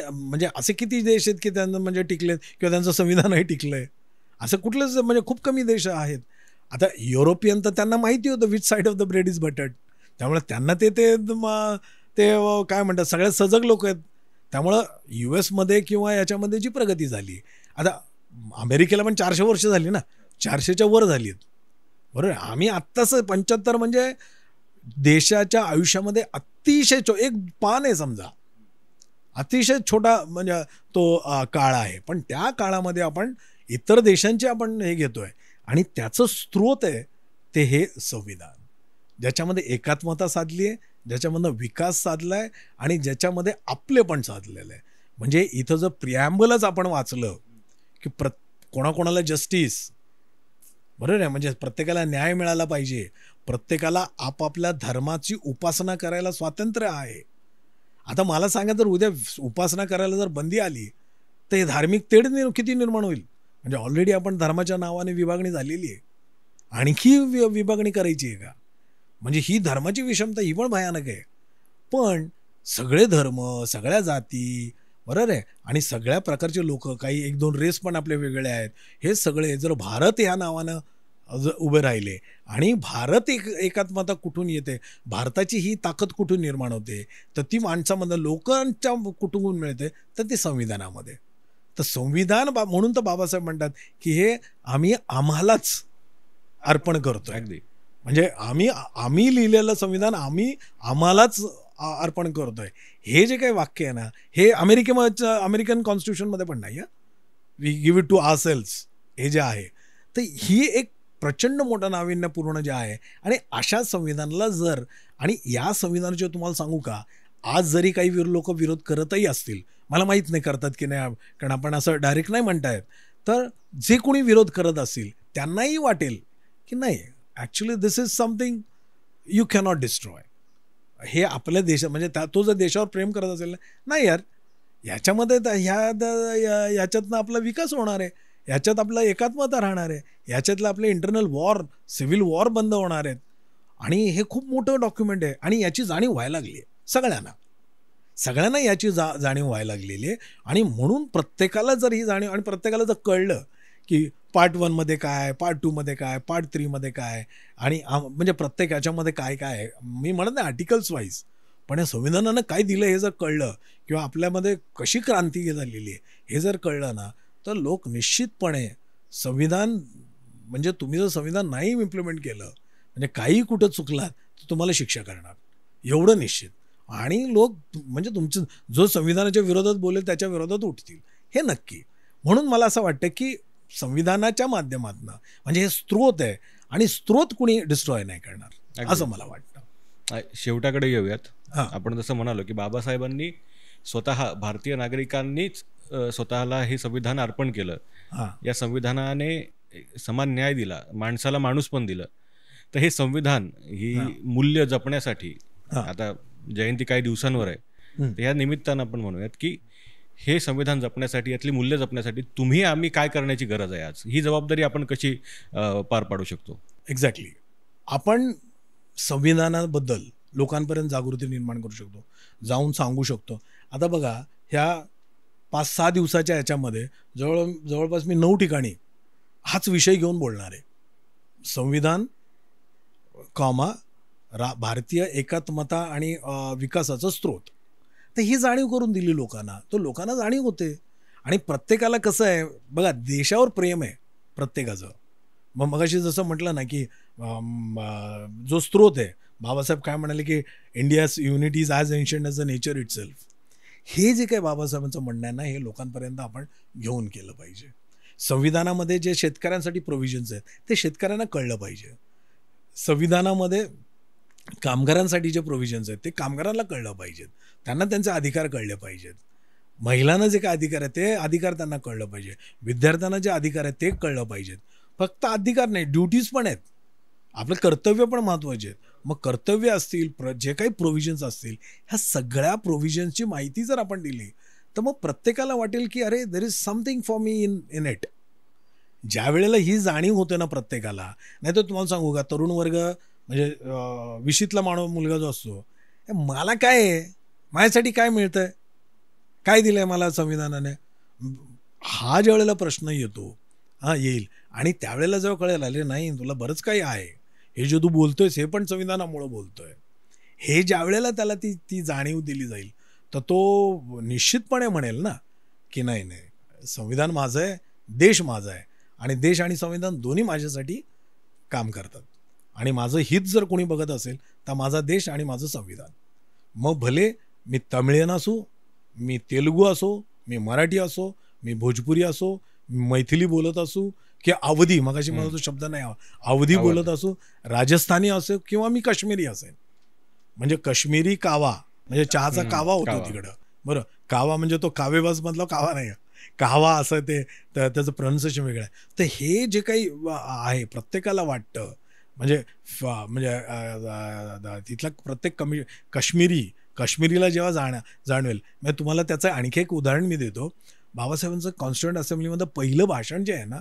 म्हणजे असे किती देश आहेत की त्यांना म्हणजे टिकलेत किंवा त्यांचं संविधानही टिकलं आहे, असं कुठलंच म्हणजे खूप कमी देश आहेत. आता युरोपियन तर त्यांना माहिती होतं which side of the bread is buttered, त्यामुळे त्यांना ते ते ते काय म्हणतात सगळ्यात सजग लोक आहेत. त्यामुळं US मध्ये किंवा याच्यामध्ये जी प्रगती झाली, आता अमेरिकेला पण 400 वर्ष झाली ना, 400च्या वर झाली आहेत, बरोबर. आम्ही आत्ताच 75 म्हणजे देशाच्या आयुष्यामध्ये अतिशय एक पान आहे समजा, अतिशय छोटा म्हणजे तो काळ आहे. पण त्या काळामध्ये आपण इतर देशांचे आपण हे घेतोय आणि त्याचं स्रोत आहे ते हे संविधान, ज्याच्यामध्ये एकात्मता साधली आहे, ज्याच्यामधनं विकास साधला आहे आणि ज्याच्यामध्ये आपले पण साधलेलं आहे. म्हणजे इथं जर प्रिॲम्बलच आपण वाचलं की कोणाकोणाला जस्टिस, बरोबर आहे, म्हणजे प्रत्येकाला न्याय मिळाला पाहिजे, प्रत्येकाला आपापल्या धर्माची उपासना करायला स्वातंत्र्य आहे. आता मला सांगा, जर उद्या उपासना करायला जर बंदी आली तर हे धार्मिक तेढ किती निर्माण होईल. म्हणजे ऑलरेडी आपण धर्माच्या नावाने विभागणी झालेली आहे, आणखी विभागणी करायची आहे का. म्हणजे ही धर्माची विषमता ही पण भयानक आहे. पण सगळे धर्म, सगळ्या जाती, बरोबर आहे, आणि सगळ्या प्रकारचे लोक, काही 1-2 रेस पण आपले वेगळे आहेत, हे सगळे जर भारत ह्या नावानं उभे राहिले आणि भारत एकात्मता कुठून येते, भारताची ही ताकद कुठून निर्माण होते, तर ती माणसामध्ये लोकांच्या कुठून मिळते, तर ती संविधानामध्ये. तर संविधान म्हणून तर बाबासाहेब म्हणतात की हे आम्हालाच अर्पण करतोय. अगदी म्हणजे आम्ही लिहिलेलं संविधान आम्हालाच अर्पण करतोय. हे जे काही वाक्य आहे ना, हे अमेरिकन कॉन्स्टिट्यूशनमध्ये पण नाही. We give it to ourselves हे जे आहे, तर ही एक प्रचंड मोठं नाविन्यपूर्ण जे आहे. आणि अशा संविधानाला जर, आणि या संविधानाचे तुम्हाला सांगू का, आज जरी काही लोक विरोध करतही असतील, मला माहीत नाही करतात की नाही, कारण आपण असं डायरेक्ट नाही म्हणतायत, तर जे कोणी विरोध करत असतील त्यांनाही वाटेल की नाही, actually this is something you cannot destroy. हे आपल्या देशात, म्हणजे तो जर देशावर प्रेम करत असेल नाही यार, याच्यामध्ये याच्यातनं आपला विकास होणार आहे, याच्यात आपला एकात्मता राहणार आहे, याच्यातलं आपले इंटरनल वॉर, सिव्हिल वॉर बंद होणार आहेत. आणि हे खूप मोठं डॉक्युमेंट आहे आणि याची जाणीव व्हायला लागली आहे सगळ्यांना याची जाणीव व्हायला लागलेली आहे. आणि म्हणून प्रत्येकाला जर ही जाणीव, आणि प्रत्येकाला जर कळलं की पार्ट 1मध्ये काय, पार्ट 2मध्ये काय, पार्ट 3मध्ये काय, आणि म्हणजे प्रत्येक याच्यामध्ये काय काय आहे, मी म्हणत नाही आर्टिकल्स वाईज, पण या संविधानानं काय दिलं हे जर कळलं, किंवा आपल्यामध्ये कशी क्रांती झालेली आहे हे जर कळलं ना, तर लोक निश्चितपणे संविधान, म्हणजे तुम्ही जर संविधान नाही इम्प्लिमेंट केलं, म्हणजे काही कुठं चुकलात तर तुम्हाला शिक्षा करणार, एवढं निश्चित. आणि लोक म्हणजे तुमचं जो संविधानाच्या विरोधात बोलेल त्याच्या विरोधात उठतील, हे नक्की. म्हणून मला असं वाटतं की संविधानाच्या माध्यमातून, म्हणजे हे स्रोत आहे आणि स्रोत कुणी डिस्ट्रॉय नाही करणार, असं मला वाटतं. शेवटाकडे येऊयात. आपण जसं म्हणालो की बाबासाहेबांनी स्वतः, भारतीय नागरिकांनीच स्वतःला हे संविधान अर्पण केलं. या संविधानाने समान न्याय दिला, माणसाला माणूस पण दिलं. तर हे संविधान, ही मूल्य जपण्यासाठी, आता जयंती काही दिवसांवर आहे, तर या निमित्तानं आपण म्हणूयात की हे संविधान जपण्यासाठी, यातली मूल्य जपण्यासाठी तुम्ही आम्ही काय करण्याची गरज आहे आज, ही जबाबदारी आपण कशी पार पाडू शकतो. एक्झॅक्टली. आपण संविधानाबद्दल लोकांपर्यंत जागृती निर्माण करू शकतो, जाऊन सांगू शकतो. आता बघा, ह्या 5-6 दिवसाच्या याच्यामध्ये जवळपास मी 9 ठिकाणी हाच विषय घेऊन बोलणार आहे. संविधान, भारतीय एकात्मता आणि विकासाचा स्रोत. तर ही जाणीव करून दिली लोकांना, तर लोकांना जाणीव होते. आणि प्रत्येकाला कसं आहे बघा, देशावर प्रेम आहे प्रत्येकाचं. मगाशी जसं म्हटलं ना की जो स्रोत आहे, बाबासाहेब काय म्हणाले की India's unity is as ancient as the nature it self. हे जे काही बाबासाहेबांचं म्हणणं आहे ना, हे लोकांपर्यंत आपण घेऊन केलं पाहिजे. संविधानामध्ये जे शेतकऱ्यांसाठी प्रोव्हिजन्स आहेत ते शेतकऱ्यांना कळलं पाहिजे. संविधानामध्ये कामगारांसाठी जे प्रोव्हिजन्स आहेत ते कामगारांना कळलं पाहिजेत. त्यांना त्यांचे अधिकार कळले पाहिजेत. महिलांना जे काय अधिकार आहेत ते अधिकार त्यांना कळलं पाहिजे. विद्यार्थ्यांना जे अधिकार आहेत ते कळलं पाहिजेत. फक्त अधिकार नाही, ड्युटीज पण आहेत. आपलं कर्तव्य पण महत्त्वाचे आहेत. मग कर्तव्य असतील, जे काही प्रोव्हिजन्स असतील, ह्या सगळ्या प्रोव्हिजन्सची माहिती जर आपण दिली तर मग प्रत्येकाला वाटेल की अरे देर is something for me in it. ज्या वेळेला ही जाणीव होते ना प्रत्येकाला, नाही तर तुम्हाला सांगू का, तरुण वर्ग म्हणजे 20ला मुलगा जो असतो, मला काय आहे, माझ्यासाठी काय मिळतंय, काय दिलं आहे मला संविधानाने, हा ज्या वेळेला प्रश्न येतो येईल. आणि त्यावेळेला जेव्हा कळेल आले नाही तुला बरंच काही आहे, हे जे तू बोलतोयस हे पण संविधानामुळं बोलतोय, हे ज्या वेळेला त्याला ती जाणीव दिली जाईल तर तो निश्चितपणे म्हणेल ना की नाही नाही, संविधान माझं आहे, देश माझा आहे आणि देश आणि संविधान दोन्ही माझ्यासाठी काम करतात. आणि माझं हित जर कोणी बघत असेल तर माझा देश आणि माझं संविधान. मग भले मी तमिळियन असो, मी तेलुगू असो, मी मराठी असो, मी भोजपुरी असो, मी मैथिली बोलत असू की अवधी, मगाशी मला तो शब्द नाही अवधी बोलत असू, राजस्थानी असो किंवा मी काश्मीरी असेल. म्हणजे काश्मीरी कावा म्हणजे चहाचा कावा होतो तिकडं, बरं, कावा म्हणजे तो कावेबाज मधला कावा नाही, कावा असं ते त्याचं प्रोनाउन्सिएशन वेगळं आहे. तर हे जे काही आहे प्रत्येकाला वाटतं म्हणजे तिथला प्रत्येक काश्मीरीला जेव्हा जाणवेल. म्हणजे तुम्हाला त्याचं आणखी एक उदाहरण मी देतो. बाबासाहेबांचं कॉन्स्टिट्युएंट असेंब्लीमध्ये पहिलं भाषण जे आहे ना,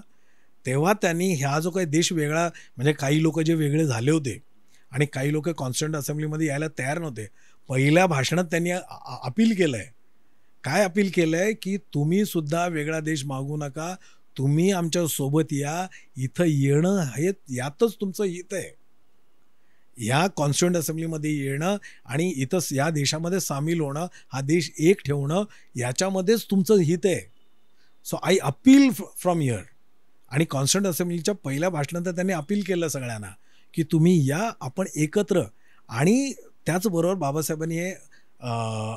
तेव्हा त्यांनी ह्या जो काही देश वेगळा, म्हणजे काही लोक जे वेगळे झाले होते आणि काही लोक कॉन्स्टिट्युएंट असेंब्लीमध्ये यायला तयार नव्हते, पहिल्या भाषणात त्यांनी अपील केलं आहे. काय अपील केलं आहे की तुम्ही सुद्धा वेगळा देश मागू नका, तुम्ही आमच्या सोबत या, इथं येणं हे यातच तुमचं हित आहे. ह्या कॉन्स्टिट्युएंट असेंब्लीमध्ये येणं आणि इथं या देशामध्ये सामील होणं, हा देश एक ठेवणं, याच्यामध्येच तुमचं हित आहे. So I appeal from here. आणि कॉन्स्टिट्युएंट असेंब्लीच्या पहिल्या भाषणात त्यांनी अपील केलं सगळ्यांना की तुम्ही या, आपण एकत्र. आणि त्याचबरोबर बाबासाहेबांनी हे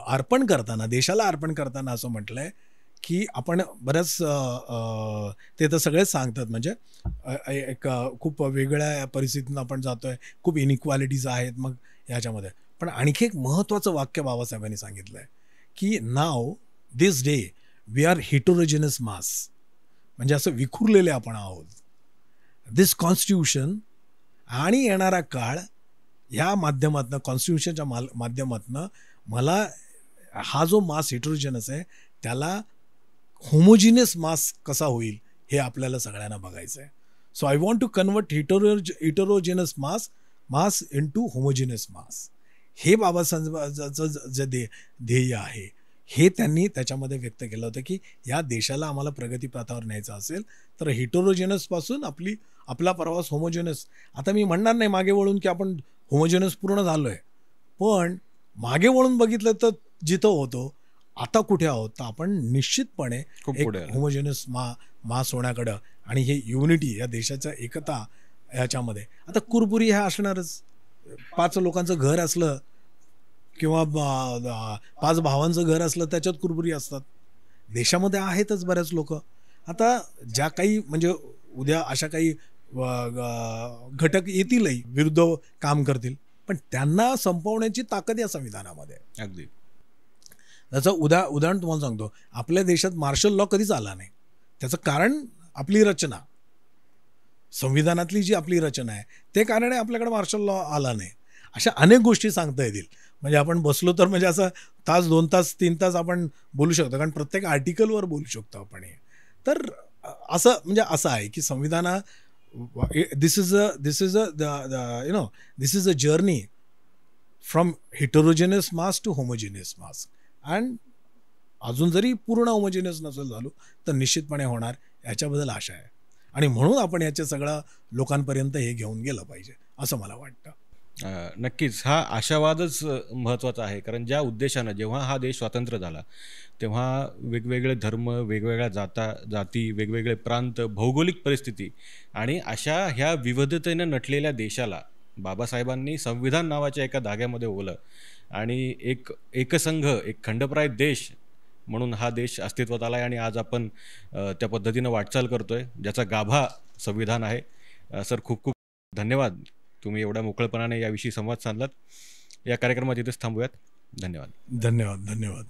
अर्पण करताना, देशाला अर्पण करताना असं म्हटलं आहे की आपण बऱ्याच ते तर सगळेच सांगतात, म्हणजे एक खूप वेगळ्या परिस्थितीतून आपण जातो आहे, खूप इनइक्वालिटीज आहेत मग ह्याच्यामध्ये. पण आणखी एक महत्त्वाचं वाक्य बाबासाहेबांनी सांगितलं आहे की now this day we R हिटोरोजेनस मास. म्हणजे असं विखुरलेले आपण आहोत. दिस कॉन्स्टिट्यूशन आणि येणारा काळ, ह्या माध्यमातनं, कॉन्स्टिट्यूशनच्या माध्यमातनं मला हा जो मास हिटोरोजेनस आहे त्याला होमोजिनियस मास कसा होईल हे आपल्याला सगळ्यांना बघायचं आहे. So I want to convert heterogeneous mass into homogeneous mass. हे बाबासाहेबांचं जे ध्येय आहे हे त्यांनी त्याच्यामध्ये व्यक्त केलं होतं की या देशाला आम्हाला प्रगतीपथावर न्यायचं असेल तर हिटोरोजेनसपासून आपला प्रवास होमोजेनस. आता मी म्हणणार नाही मागे वळून की आपण होमोजेनस पूर्ण झालो आहे, पण मागे वळून बघितलं तर जिथं होतो आता कुठे आहोत, तर आपण निश्चितपणे एक होमोजेनस मास होण्याकडं आणि हे युनिटी, या देशाच्या एकता ह्याच्यामध्ये. आता कुरबुरी ह्या असणारच. 5 लोकांचं घर असलं किंवा 5 भावांचं घर असलं त्याच्यात कुरबुरी असतात. देशामध्ये आहेतच बऱ्याच लोक. आता ज्या काही म्हणजे उद्या अशा काही घटक येतीलही, विरुद्ध काम करतील, पण त्यांना संपवण्याची ताकद या संविधानामध्ये. अगदी. त्याचं उदाहरण तुम्हाला सांगतो. आपल्या देशात मार्शल लॉ कधीच आला नाही. त्याचं कारण आपली रचना, संविधानातली जी आपली रचना आहे ते कारण आहे आपल्याकडे मार्शल लॉ आला नाही. अशा अनेक गोष्टी सांगता येतील. म्हणजे आपण बसलो तर म्हणजे असं तास 2 तास 3 तास आपण बोलू शकतो, कारण प्रत्येक आर्टिकलवर बोलू शकतो आपण. तर असं म्हणजे असं आहे की संविधाना this is a journey from heterogeneous mass to homogeneous mass. And अजून जरी पूर्ण होमोजेनियस नसेल झालो तर निश्चितपणे होणार, याच्याबद्दल आशा आहे. आणि म्हणून आपण याचे सगळं लोकांपर्यंत हे घेऊन गेलं पाहिजे असं मला वाटतं. नक्कीच हा आशावादच महत्त्वाचा आहे. कारण ज्या उद्देशानं जेव्हा हा देश स्वतंत्र झाला तेव्हा वेगवेगळे धर्म, वेगवेगळ्या जाती, वेगवेगळे प्रांत, भौगोलिक परिस्थिती आणि अशा ह्या विविधतेनं नटलेल्या देशाला बाबासाहेबांनी संविधान नावाच्या एका धाग्यामध्ये ओवलं आणि एकसंघ, एक खंडप्राय देश म्हणून हा देश अस्तित्वात आला आहे आणि आज आपण त्या पद्धतीनं वाटचाल करतोय, ज्याचा गाभा संविधान आहे. सर, खूप खूप धन्यवाद. तुम्ही एवढ्या मोकळेपणाने याविषयी संवाद साधलात. या कार्यक्रमात इथेच थांबूयात. धन्यवाद. धन्यवाद.